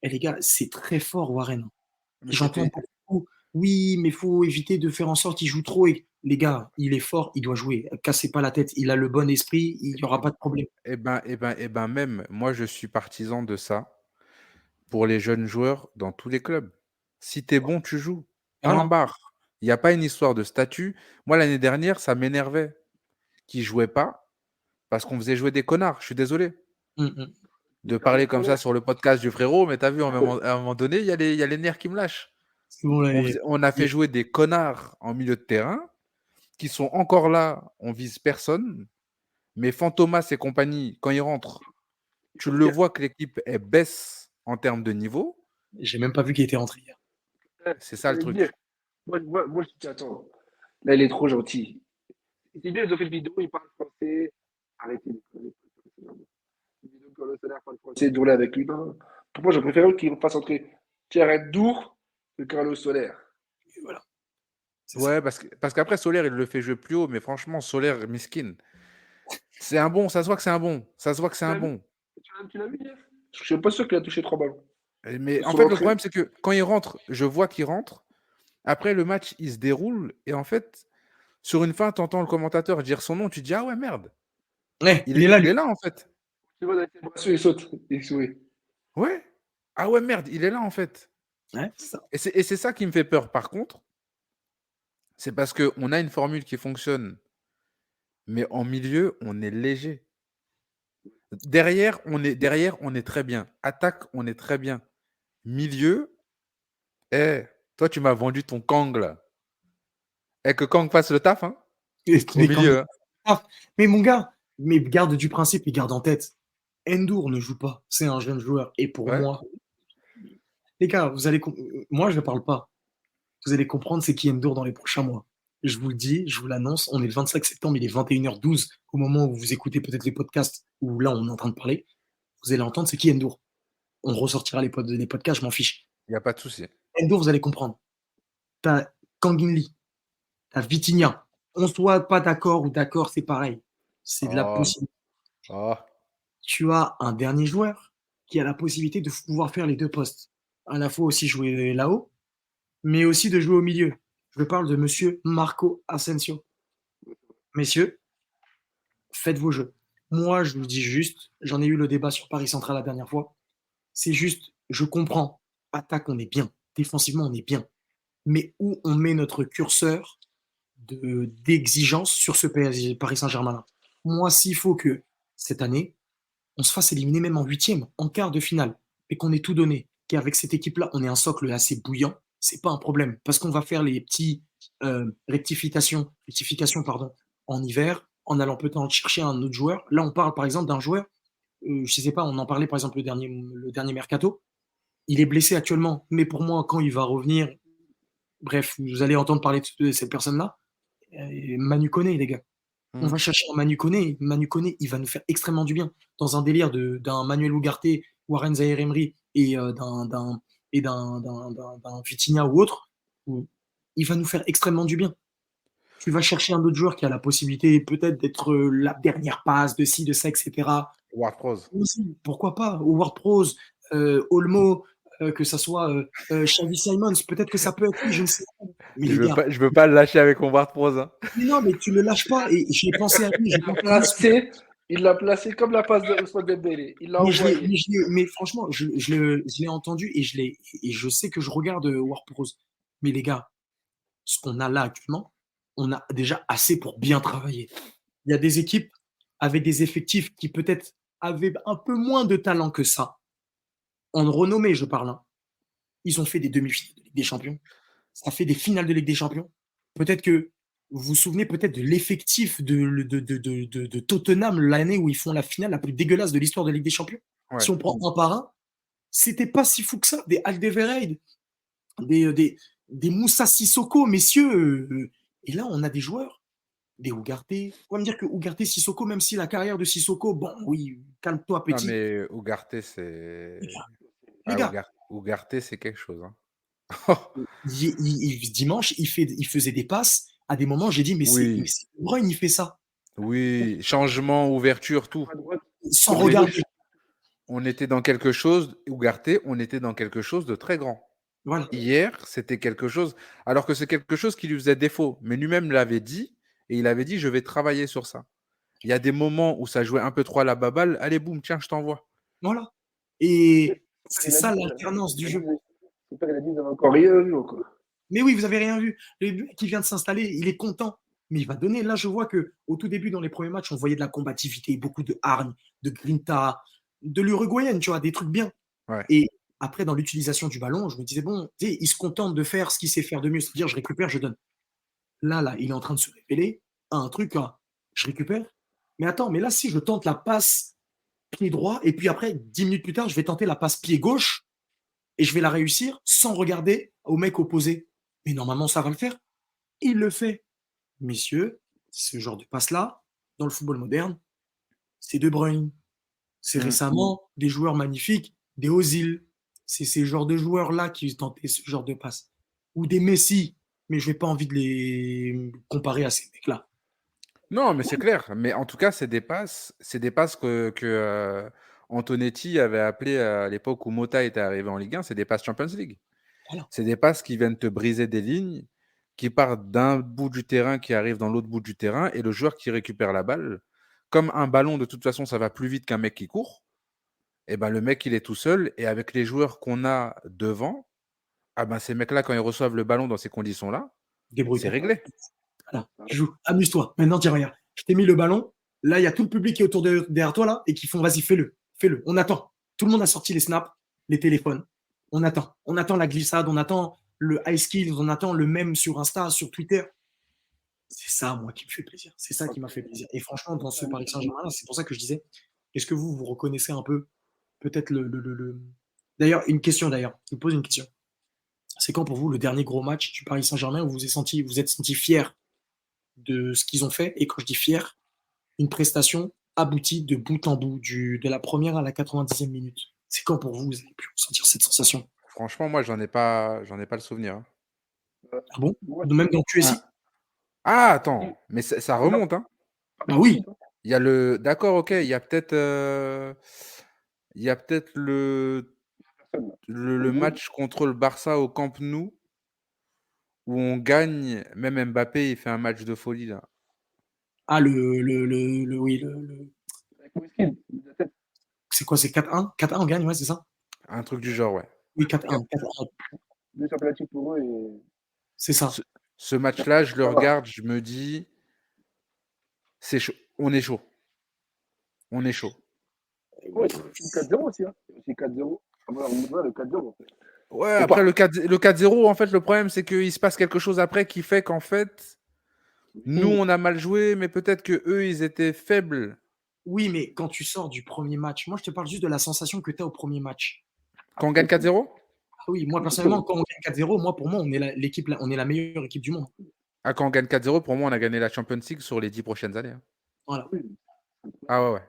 Et les gars, c'est très fort, Warren. Mais J'entends c'était. beaucoup. Oui, mais faut éviter de faire en sorte qu'il joue trop. Et les gars, il est fort, il doit jouer. Cassez pas la tête. Il a le bon esprit, il n'y aura pas de problème. Même, moi, je suis partisan de ça pour les jeunes joueurs dans tous les clubs. Si tu es bon, tu joues. Point Voilà. barre. Il n'y a pas une histoire de statut. Moi, l'année dernière, ça m'énervait qu'ils ne jouaient pas parce qu'on faisait jouer des connards. Je suis désolé Mm, mm. de parler comme ça sur le podcast du frérot, mais tu as vu, à un moment donné, il y a les nerfs qui me lâchent. C'est bon, là, On a fait jouer des connards en milieu de terrain qui sont encore là, on vise personne. Mais Fantomas et compagnie, quand ils rentrent, tu le vois que l'équipe elle baisse en termes de niveau. j'ai même pas vu qu'il était rentré hier. C'est ça le J'allais te dire, truc. moi, je dis, attends, là, il est trop gentil. C'est bien, ils ont fait une vidéo, ils parlent français. Arrêtez de parler français. Une vidéo quand le salaire parle français, de rouler avec lui. Non. Pour moi, je préfère qu'il fasse entrer Thierry Dour que Carlos Soler. Et voilà, c'est ça. Ouais, parce qu'après, Solaire, il le fait jouer plus haut, mais franchement, Solaire, miskin. C'est un bon, ça se voit que c'est un bon. Ça se voit que c'est Tu un l'as vu? bon. Tu l'as vu hier? Je suis pas sûr qu'il a touché 3 ballons. Mais en Son fait, le entrée. problème, c'est que quand il rentre, je vois qu'il rentre. Après, le match, il se déroule. Et en fait, sur une fin, tu entends le commentateur dire son nom. Tu te dis, ah ouais, merde. Ouais, il est là, Il lui. est là, en fait. Tu vois, dans la célébration, il saute. Il sourit. Ouais. Ah ouais, merde, il est là, en fait. Ouais, c'est ça. Et c'est ça qui me fait peur. Par contre, c'est parce qu'on a une formule qui fonctionne, mais en milieu, on est léger. Derrière, on est très bien. Attaque, on est très bien. Milieu, toi, tu m'as vendu ton Kang, là. Que Kang fasse le taf, hein, au Mais, quand... milieu. Hein. Ah, mais mon gars, mais garde du principe et garde en tête. Endur ne joue pas. C'est un jeune joueur. Et pour Ouais. moi, les gars, moi, je ne parle pas. Vous allez comprendre c'est qui Endur dans les prochains mois. Je vous le dis, je vous l'annonce, on est le 25 septembre, il est 21h12 au moment où vous écoutez peut-être les podcasts, où là on est en train de parler. Vous allez entendre c'est qui Endur. On ressortira les podcasts, je m'en fiche. Il n'y a pas de souci. Endur, vous allez comprendre. T'as Kangin Lee, t'as Vitinha. On soit pas d'accord ou d'accord, c'est pareil. C'est de la Oh, possibilité. oh. Tu as un dernier joueur qui a la possibilité de pouvoir faire les deux postes. À la fois aussi jouer là-haut, mais aussi de jouer au milieu. Je parle de monsieur Marco Asensio. Messieurs, faites vos jeux. Moi, je vous dis juste, j'en ai eu le débat sur Paris Central la dernière fois. C'est juste, je comprends. Attaque, on est bien. Défensivement, on est bien. Mais où on met notre curseur d'exigence sur ce PSG, Paris Saint-Germain-là? Moi, s'il faut que cette année, on se fasse éliminer même en huitième, en quart de finale, et qu'on ait tout donné, qu'avec cette équipe-là, on ait un socle assez bouillant, c'est pas un problème. Parce qu'on va faire les petits rectifications pardon, en hiver, en allant peut-être chercher un autre joueur. Là, on parle par exemple d'un joueur, je sais pas, on en parlait par exemple le dernier mercato. Il est blessé actuellement, mais pour moi, quand il va revenir, bref, vous allez entendre parler de cette personne-là. Manu Koné, les gars. On Hmm. va chercher un Manu Koné. Manu Koné, il va nous faire extrêmement du bien. Dans un délire d'un Manuel Ugarte, Warren Zaïre-Emery et d'un Vitinha ou autre, il va nous faire extrêmement du bien. Tu vas chercher un autre joueur qui a la possibilité peut-être d'être la dernière passe, de ci, de ça, etc. Ward Prose. Aussi, pourquoi pas? Howard Prose, Olmo, que ça soit Xavi Simons, peut-être que ça peut être lui, je ne sais pas. Mais les gars, Je veux pas le lâcher avec mon Ward Prose. Hein. mais non, mais tu le lâches pas. Et j'ai pensé à lui, j'ai pensé à lui. Il l'a placé comme la passe de Ousmane Dembélé. Il l'a envoyé. Mais franchement, je l'ai entendu et je sais que je regarde War Prose. Mais les gars, ce qu'on a là actuellement, on a déjà assez pour bien travailler. Il y a des équipes avec des effectifs qui peut-être avaient un peu moins de talent que ça. En renommée, je parle. Hein. Ils ont fait des demi-finales de Ligue des Champions. Ça fait des finales de Ligue des Champions. Peut-être que vous vous souvenez peut-être de l'effectif de Tottenham l'année où ils font la finale la plus dégueulasse de l'histoire de Ligue des Champions. Ouais. Si on prend un par un, c'était pas si fou que ça. Des Alderweireld, des Moussa Sissoko, messieurs. Et là, on a des joueurs, des Ugarte. On va me dire que Ugarte, Sissoko, même si la carrière de Sissoko, bon, oui, calme-toi, Ah, petit. mais Ugarte, c'est. Les Ah, gars, Ugarte, c'est quelque chose. Hein. dimanche, il faisait des passes. À des moments, j'ai dit, mais c'est Oui, De Bruyne, il fait ça. oui. Changement, ouverture, tout. À droite, Sans côté regarder. gauche. On était dans quelque chose, Ugarte, on était dans quelque chose de très grand. Voilà. Hier, c'était quelque chose, alors que c'est quelque chose qui lui faisait défaut. Mais lui-même l'avait dit, et il avait dit, je vais travailler sur ça. Il y a des moments où ça jouait un peu trop à la baballe. Allez, boum, tiens, je t'envoie. Voilà. Et Son père, c'est il a ça dit, l'alternance du jeu. son père, il a dit, vous n'avez encore rien vu encore. Mais oui, vous avez rien vu. Le mec qui vient de s'installer, il est content. Mais il va donner. Là, je vois que au tout début, dans les premiers matchs, on voyait de la combativité, beaucoup de hargne, de grinta, de l'uruguayenne, tu vois, des trucs bien. Ouais. Et après, dans l'utilisation du ballon, je me disais, bon, tu sais, il se contente de faire ce qu'il sait faire de mieux, c'est-à-dire je récupère, je donne. Là, il est en train de se révéler à un truc, je récupère. Mais attends, mais là, si je tente la passe pied droit, et puis après, 10 minutes plus tard, je vais tenter la passe pied gauche, et je vais la réussir sans regarder au mec opposé. Mais normalement, ça va le faire. Il le fait. Messieurs, ce genre de passe-là, dans le football moderne, c'est De Bruyne. C'est récemment des joueurs magnifiques, des Ozil. C'est ces genres de joueurs-là qui tentaient ce genre de passe. Ou des Messi, mais je n'ai pas envie de les comparer à ces mecs-là. Non, mais c'est clair. Mais en tout cas, c'est des passes que Antonetti avait appelé à l'époque où Mota était arrivé en Ligue 1, c'est des passes Champions League. Voilà. C'est des passes qui viennent te briser des lignes, qui partent d'un bout du terrain, qui arrivent dans l'autre bout du terrain, et le joueur qui récupère la balle, comme un ballon, de toute façon, ça va plus vite qu'un mec qui court. Et ben le mec, il est tout seul, et avec les joueurs qu'on a devant, ah ben ces mecs-là, quand ils reçoivent le ballon dans ces conditions-là, c'est Débrouille-toi. réglé. Voilà. Joue. Amuse-toi. Maintenant, dis rien. Je t'ai mis le ballon. Là, il y a tout le public qui est autour derrière toi là et qui font vas-y, fais-le. Fais-le. On attend. Tout le monde a sorti les snaps, les téléphones. On attend. On attend la glissade. On attend le high skills. On attend le même sur Insta, sur Twitter. C'est ça, moi, qui me fait plaisir. C'est ça qui m'a fait plaisir. Et franchement, dans ce Paris Saint-Germain, c'est pour ça que je disais, est-ce que vous reconnaissez un peu peut-être D'ailleurs, une question d'ailleurs. Je vous pose une question. C'est quand pour vous le dernier gros match du Paris Saint-Germain où vous êtes senti fier de ce qu'ils ont fait? Et quand je dis fier, une prestation aboutie de bout en bout, de la première à la 90e minute. C'est quand pour vous, vous avez pu ressentir cette sensation? Franchement, moi, j'en ai pas le souvenir, hein. Ah bon? Moi, Même dans QSI? Ah, ah, attends, mais ça remonte, hein. Bah oui, Il y a le, d'accord, ok, il y a peut-être le match contre le Barça au Camp Nou où on gagne. Même Mbappé, il fait un match de folie là. ah, oui, c'est quoi, c'est 4-1? 4-1, on gagne, ouais, c'est ça? Un truc du genre, ouais. Oui, 4-1, 4-1, deux championnats pour eux et c'est ça. Ce match-là, je le regarde, je me dis, c'est chaud. On est chaud. On est chaud. ouais, c'est 4-0 aussi. Hein. C'est 4-0. Ah, voilà, le 4-0 en fait. Ouais, Faut après pas. le 4-0, en fait, le problème, c'est qu'il se passe quelque chose après qui fait qu'en fait, nous, on a mal joué, mais peut-être que eux, ils étaient faibles. Oui, mais quand tu sors du premier match, moi je te parle juste de la sensation que tu as au premier match. Quand on gagne 4-0? Ah oui, moi personnellement, quand on gagne 4-0, moi pour moi, on est on est la meilleure équipe du monde. Ah, quand on gagne 4-0, pour moi, on a gagné la Champions League sur les 10 prochaines années, hein. Voilà. Ah ouais, ouais.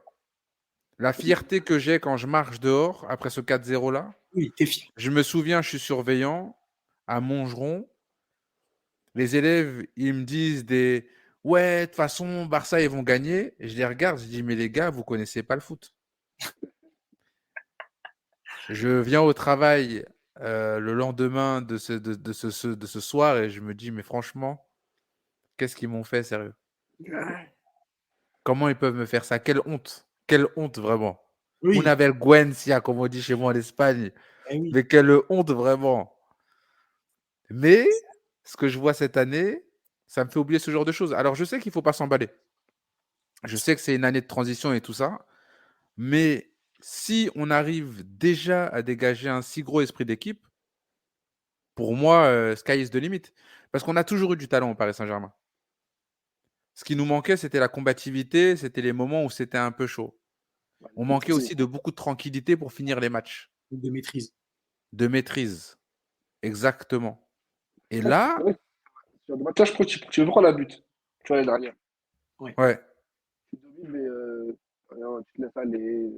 La fierté que j'ai quand je marche dehors après ce 4-0 là, Oui, t'es fier. je me souviens, je suis surveillant à Montgeron. Les élèves, ils me disent des ouais, de toute façon, Barça, ils vont gagner. Et je les regarde, je dis mais les gars, vous connaissez pas le foot. Je viens au travail le lendemain de ce soir et je me dis mais franchement, qu'est-ce qu'ils m'ont fait, sérieux? Comment ils peuvent me faire ça? Quelle honte vraiment. Oui, Una vergüenza, comme on dit chez moi en Espagne. eh oui. Mais quelle honte vraiment. Mais ce que je vois cette année, ça me fait oublier ce genre de choses. Alors je sais qu'il ne faut pas s'emballer. Je sais que c'est une année de transition et tout ça. Mais si on arrive déjà à dégager un si gros esprit d'équipe, pour moi, sky is the limit. Parce qu'on a toujours eu du talent au Paris Saint-Germain. Ce qui nous manquait, c'était la combativité, c'était les moments où c'était un peu chaud. On manquait aussi de beaucoup de tranquillité pour finir les matchs. De maîtrise. De maîtrise. Exactement. Et Ouais, là, sur des matchs là, je crois que tu veux droit à la but. Tu vois, l'année dernière. ouais, Tu domines, mais alors, tu te laisses aller.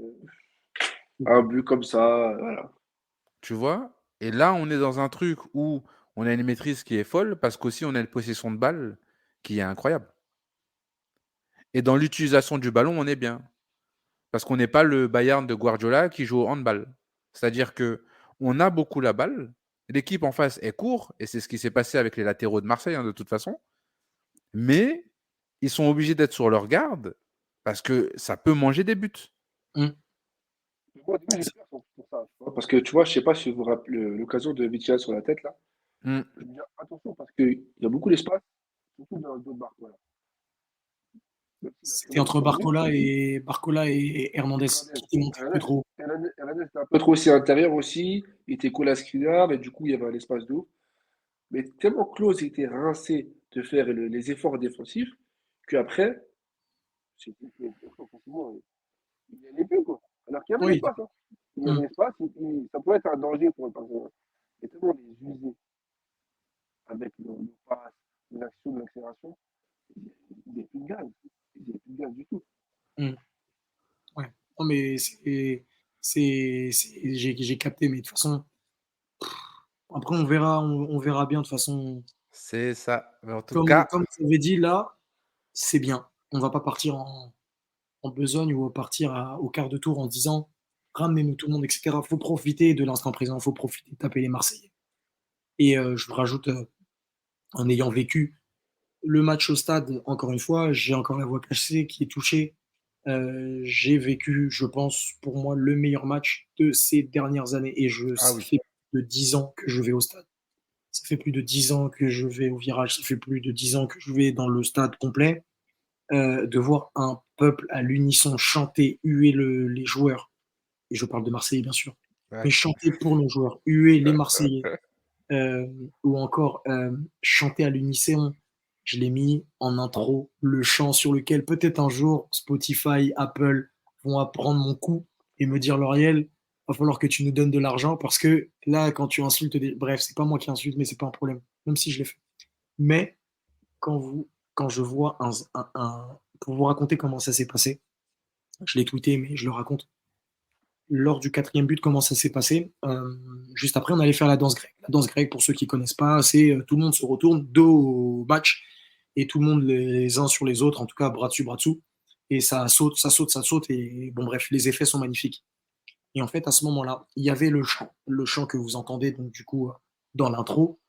Un but comme ça, voilà. tu vois. Et là, on est dans un truc où on a une maîtrise qui est folle parce qu'aussi on a une possession de balle qui est incroyable. Et dans l'utilisation du ballon, on est bien. Parce qu'on n'est pas le Bayern de Guardiola qui joue au handball. C'est-à-dire que on a beaucoup la balle. l'équipe en face est court, et c'est ce qui s'est passé avec les latéraux de Marseille, de toute façon. Mais ils sont obligés d'être sur leur garde parce que ça peut manger des buts. Mm. Moi, au début, j'ai peur pour ça. Tu vois, parce que tu vois, je sais pas si vous vous rappelez l'occasion de Vitinha sur la tête là. Mm. Je me dis attention parce qu'il y a beaucoup d'espace, surtout dans le dos de Barcola. C'était entre Barcola et Hernandez qui étaient montés un peu trop. Hernandez était un peu trop aussi à l'intérieur aussi. Il était collé à Skriniar et du coup, il y avait un espace d'eau. Mais tellement Klose était rincé de faire les efforts défensifs qu'après, offensivement, il n'y allait plus, quoi. Alors qu'il y avait Oui. l'espace. Hein. Il y avait l'espace, ça pouvait être un danger pour le personnage. Et tellement les user avec le passe, l'action de l'accélération, il n'y a plus de gaz. Il n'y a plus de gaz du tout. Mm. Ouais. Non, mais j'ai capté, mais de toute façon, après, on verra bien. De toute façon, C'est ça. Mais en tout comme cas, vous avez dit, là, c'est bien. On va pas partir en besogne ou partir au quart de tour en disant ramenez-nous tout le monde, etc. Il faut profiter de l'instant présent, il faut profiter de taper les Marseillais. Et je rajoute, en ayant vécu le match au stade, encore une fois, j'ai encore la voix cassée qui est touchée. J'ai vécu, je pense, pour moi, le meilleur match de ces dernières années. Et ah ça oui. fait plus de 10 ans que je vais au stade. Ça fait plus de 10 ans que je vais au virage. Ça fait plus de 10 ans que je vais dans le stade complet. De voir un peuple à l'unisson chanter, huer les joueurs. Et je parle de Marseille, bien sûr. Ouais. Mais chanter pour nos joueurs, huer les Marseillais. Ou encore chanter à l'unisson. Je l'ai mis en intro, le chant sur lequel peut-être un jour Spotify, Apple vont apprendre mon coup et me dire Lauriel, va falloir que tu nous donnes de l'argent parce que là, quand tu insultes bref, c'est pas moi qui insulte, mais c'est pas un problème, même si je l'ai fait. Mais quand je vois pour vous raconter comment ça s'est passé, je l'ai tweeté, mais je le raconte. Lors du quatrième but, comment ça s'est passé? Juste après, on allait faire la danse grecque. La danse grecque, pour ceux qui ne connaissent pas, c'est tout le monde se retourne, dos au match, et tout le monde les uns sur les autres, en tout cas bras dessus, bras dessous. Et ça saute, ça saute, ça saute. Et bon, bref, les effets sont magnifiques. Et en fait, à ce moment-là, il y avait le chant que vous entendez, donc du coup, dans l'intro.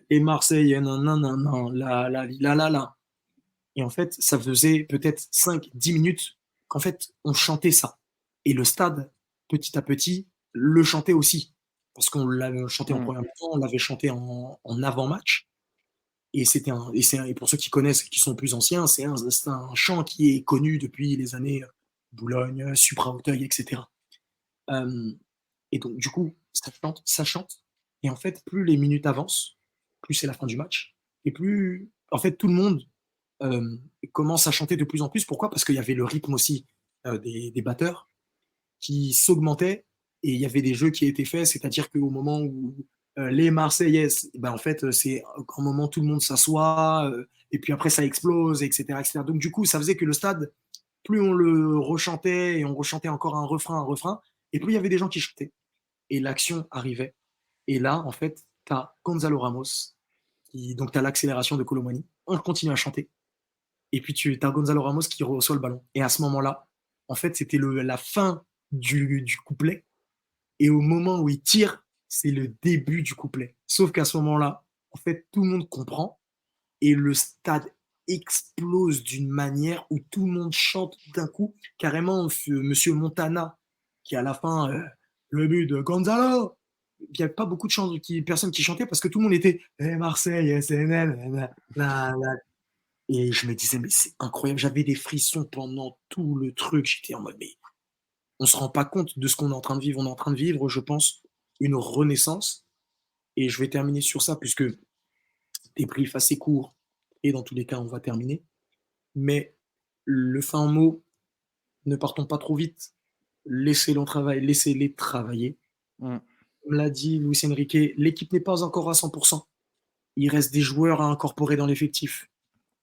Les Marseillais, nan, nan, nan, nan, la. Et en fait, ça faisait peut-être 5-10 minutes qu'en fait, on chantait ça. Et le stade, petit à petit, le chantait aussi. Parce qu'on l'avait chanté en Mm. première mi-temps, on l'avait chanté en avant-match. Et et pour ceux qui connaissent, qui sont plus anciens, c'est un chant qui est connu depuis les années Boulogne, Supra-Auteuil, etc. Et donc, du coup, ça chante, ça chante. Et en fait, plus les minutes avancent, plus c'est la fin du match. Et plus, en fait, tout le monde euh, commence à chanter de plus en plus. Pourquoi? Parce qu'il y avait le rythme aussi des batteurs qui s'augmentait et il y avait des jeux qui étaient faits, c'est-à-dire qu'au moment où les Marseillaises, ben en fait, c'est un moment où tout le monde s'assoit et puis après ça explose, etc., etc. Donc du coup, ça faisait que le stade, plus on le rechantait et on rechantait encore un refrain, et plus il y avait des gens qui chantaient. Et l'action arrivait. Et là, en fait, tu as Gonzalo Ramos, donc tu as l'accélération de Colomani. On continue à chanter. Et puis tu as Gonzalo Ramos qui reçoit le ballon. Et à ce moment-là, en fait, c'était la fin du couplet. Et au moment où il tire, c'est le début du couplet. Sauf qu'à ce moment-là, en fait, tout le monde comprend et le stade explose d'une manière où tout le monde chante d'un coup. Carrément, Monsieur Montana, qui à la fin, le but de Gonzalo, il n'y avait pas beaucoup de personnes qui chantaient parce que tout le monde était Marseille, SNL, et je me disais, mais c'est incroyable, j'avais des frissons pendant tout le truc. J'étais en mode, mais on se rend pas compte de ce qu'on est en train de vivre. On est en train de vivre, je pense, une renaissance. Et je vais terminer sur ça, puisque débrief assez court, et dans tous les cas, on va terminer. Mais le fin mot, ne partons pas trop vite. Laissez-les travailler. Mm. Comme l'a dit Luis Enrique, l'équipe n'est pas encore à 100%. Il reste des joueurs à incorporer dans l'effectif.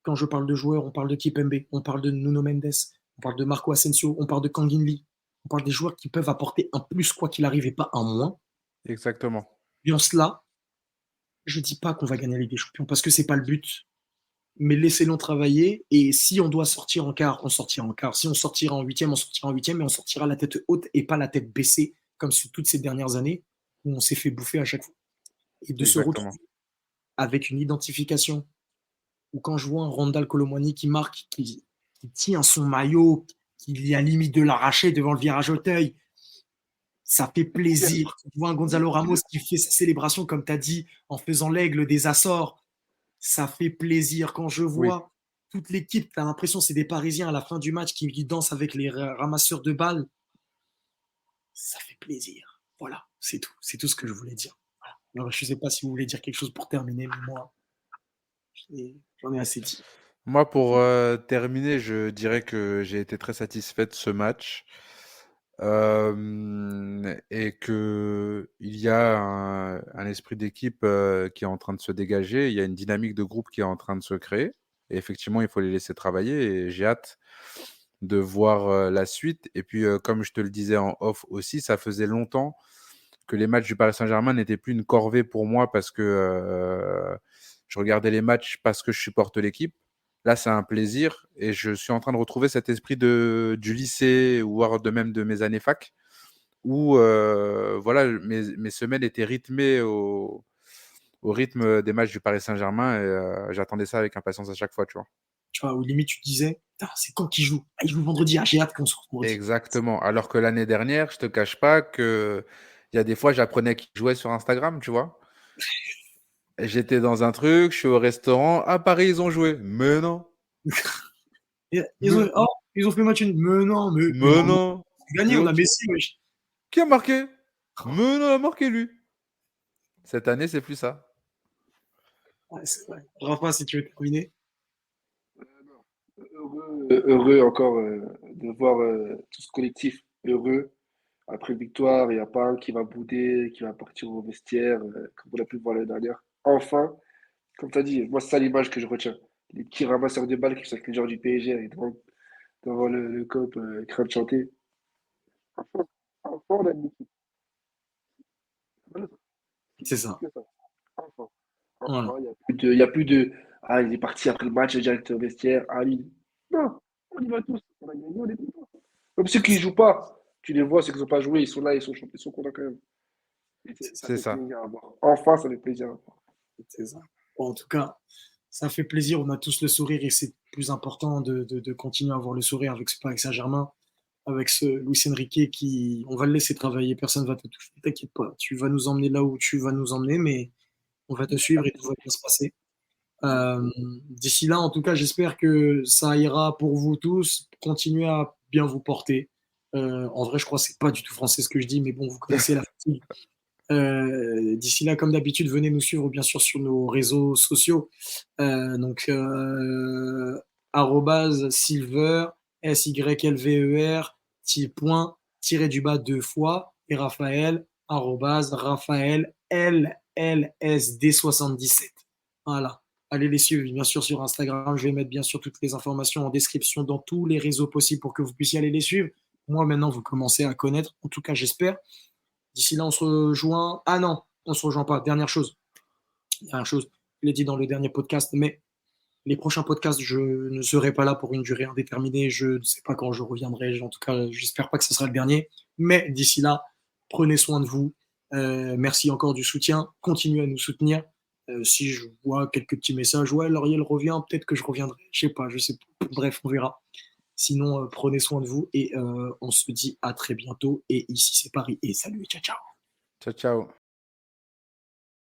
Quand je parle de joueurs, on parle de Kipembe, on parle de Nuno Mendes, on parle de Marco Asensio, on parle de Kangin Lee. On parle des joueurs qui peuvent apporter un plus quoi qu'il arrive et pas un moins. Exactement. Et en cela, je ne dis pas qu'on va gagner la Ligue des Champions parce que ce n'est pas le but. Mais laissez-les travailler. Et si on doit sortir en quart, on sortira en quart. Si on sortira en huitième, on sortira en huitième. Mais on sortira la tête haute et pas la tête baissée, comme sur toutes ces dernières années où on s'est fait bouffer à chaque fois. et de se Exactement. retrouver avec une identification. Ou quand je vois un Randal Colomwani qui marque, qui tient son maillot, qui est à limite de l'arracher devant le virage Auteuil, ça fait plaisir. Tu vois un Gonzalo Ramos qui fait sa célébration, comme tu as dit, en faisant l'aigle des Açores, ça fait plaisir. Quand je Oui. vois toute l'équipe, tu as l'impression que c'est des Parisiens à la fin du match qui dansent avec les ramasseurs de balles, ça fait plaisir. Voilà, c'est tout. C'est tout ce que je voulais dire. Voilà. Alors, je ne sais pas si vous voulez dire quelque chose pour terminer, mais moi, j'en ai assez dit. Moi, pour terminer, je dirais que j'ai été très satisfait de ce match. Et que il y a un esprit d'équipe qui est en train de se dégager, il y a une dynamique de groupe qui est en train de se créer. Et effectivement, il faut les laisser travailler et j'ai hâte de voir la suite. Et puis, comme je te le disais en off aussi, ça faisait longtemps que les matchs du Paris Saint-Germain n'étaient plus une corvée pour moi parce que je regardais les matchs parce que je supporte l'équipe. Là, c'est un plaisir et je suis en train de retrouver cet esprit du lycée ou voire de même de mes années fac où voilà, mes semaines étaient rythmées au rythme des matchs du Paris Saint-Germain et j'attendais ça avec impatience à chaque fois, tu vois. Tu vois, où limite tu te disais, c'est quand qu'il joue? Ah, il joue vendredi, ah, j'ai hâte qu'on se retrouve vendredi. Exactement. Alors que l'année dernière, je te cache pas que il y a des fois, j'apprenais qu'il jouait sur Instagram, tu vois. Et j'étais dans un truc, je suis au restaurant, à Paris, ils ont joué. Mais non, mais, Ils ont fait match nul. Mais non, mais mais non, non. c'est gagné, on a Messi, wesh. Qui a marqué? Mais non, il a marqué lui. Cette année, c'est plus ça. Ouais, c'est vrai. Rafa, si tu veux terminer. Heureux encore de voir tout ce collectif heureux. Après victoire, il n'y a pas un qui va bouder, qui va partir au vestiaire, comme on a pu le voir l'année dernière. Enfin, comme tu as dit, moi, c'est ça l'image que je retiens. Les petits ramasseurs de balles qui sont avec les joueurs du PSG et devant le COP, en train de chanter. Enfin, enfin, on a une équipe. Voilà, C'est c'est ça. que ça. Enfin, Voilà. enfin, il y a plus de, ah, il est parti après le match, direct au vestiaire. Ah, lui. Non, on y va tous. On a gagné, on est contents. Même ceux qui ne jouent pas, tu les vois, ceux qui n'ont pas joué, ils sont là, ils sont contents quand même. Et ça C'est fait ça. plaisir à voir. Enfin, ça fait plaisir à voir. C'est ça. Bon, en tout cas, ça fait plaisir. On a tous le sourire et c'est plus important de continuer à avoir le sourire avec ce Paris Saint-Germain, avec ce Luis Enrique qui, on va le laisser travailler. Personne ne va te toucher. T'inquiète pas. Tu vas nous emmener là où tu vas nous emmener, mais on va te suivre et tout va bien se passer. Euh, D'ici là, en tout cas, j'espère que ça ira pour vous tous. Continuez à bien vous porter. En vrai, je crois que c'est pas du tout français ce que je dis, mais bon, vous connaissez la fatigue. D'ici là, comme d'habitude, venez nous suivre bien sûr sur nos réseaux sociaux. Donc, @silver, SYLVER, point, tiré du bas deux fois, et Raphaël, Raphaël, LLSD77. Voilà. Allez les suivre, bien sûr, sur Instagram. Je vais mettre, bien sûr, toutes les informations en description dans tous les réseaux possibles pour que vous puissiez aller les suivre. Moi, maintenant, vous commencez à connaître. En tout cas, j'espère. D'ici là, on se rejoint. Ah non, on se rejoint pas. Dernière chose. Dernière chose. Je l'ai dit dans le dernier podcast, mais les prochains podcasts, je ne serai pas là pour une durée indéterminée. Je ne sais pas quand je reviendrai. En tout cas, j'espère pas que ce sera le dernier. Mais d'ici là, prenez soin de vous. Merci encore du soutien. Continuez à nous soutenir. Si je vois quelques petits messages, ouais, Lauriel revient, peut-être que je reviendrai. Je sais pas, je sais pas. Bref, on verra. Sinon, prenez soin de vous et on se dit à très bientôt. Et ici, c'est Paris. Et salut, ciao, ciao. Ciao, ciao.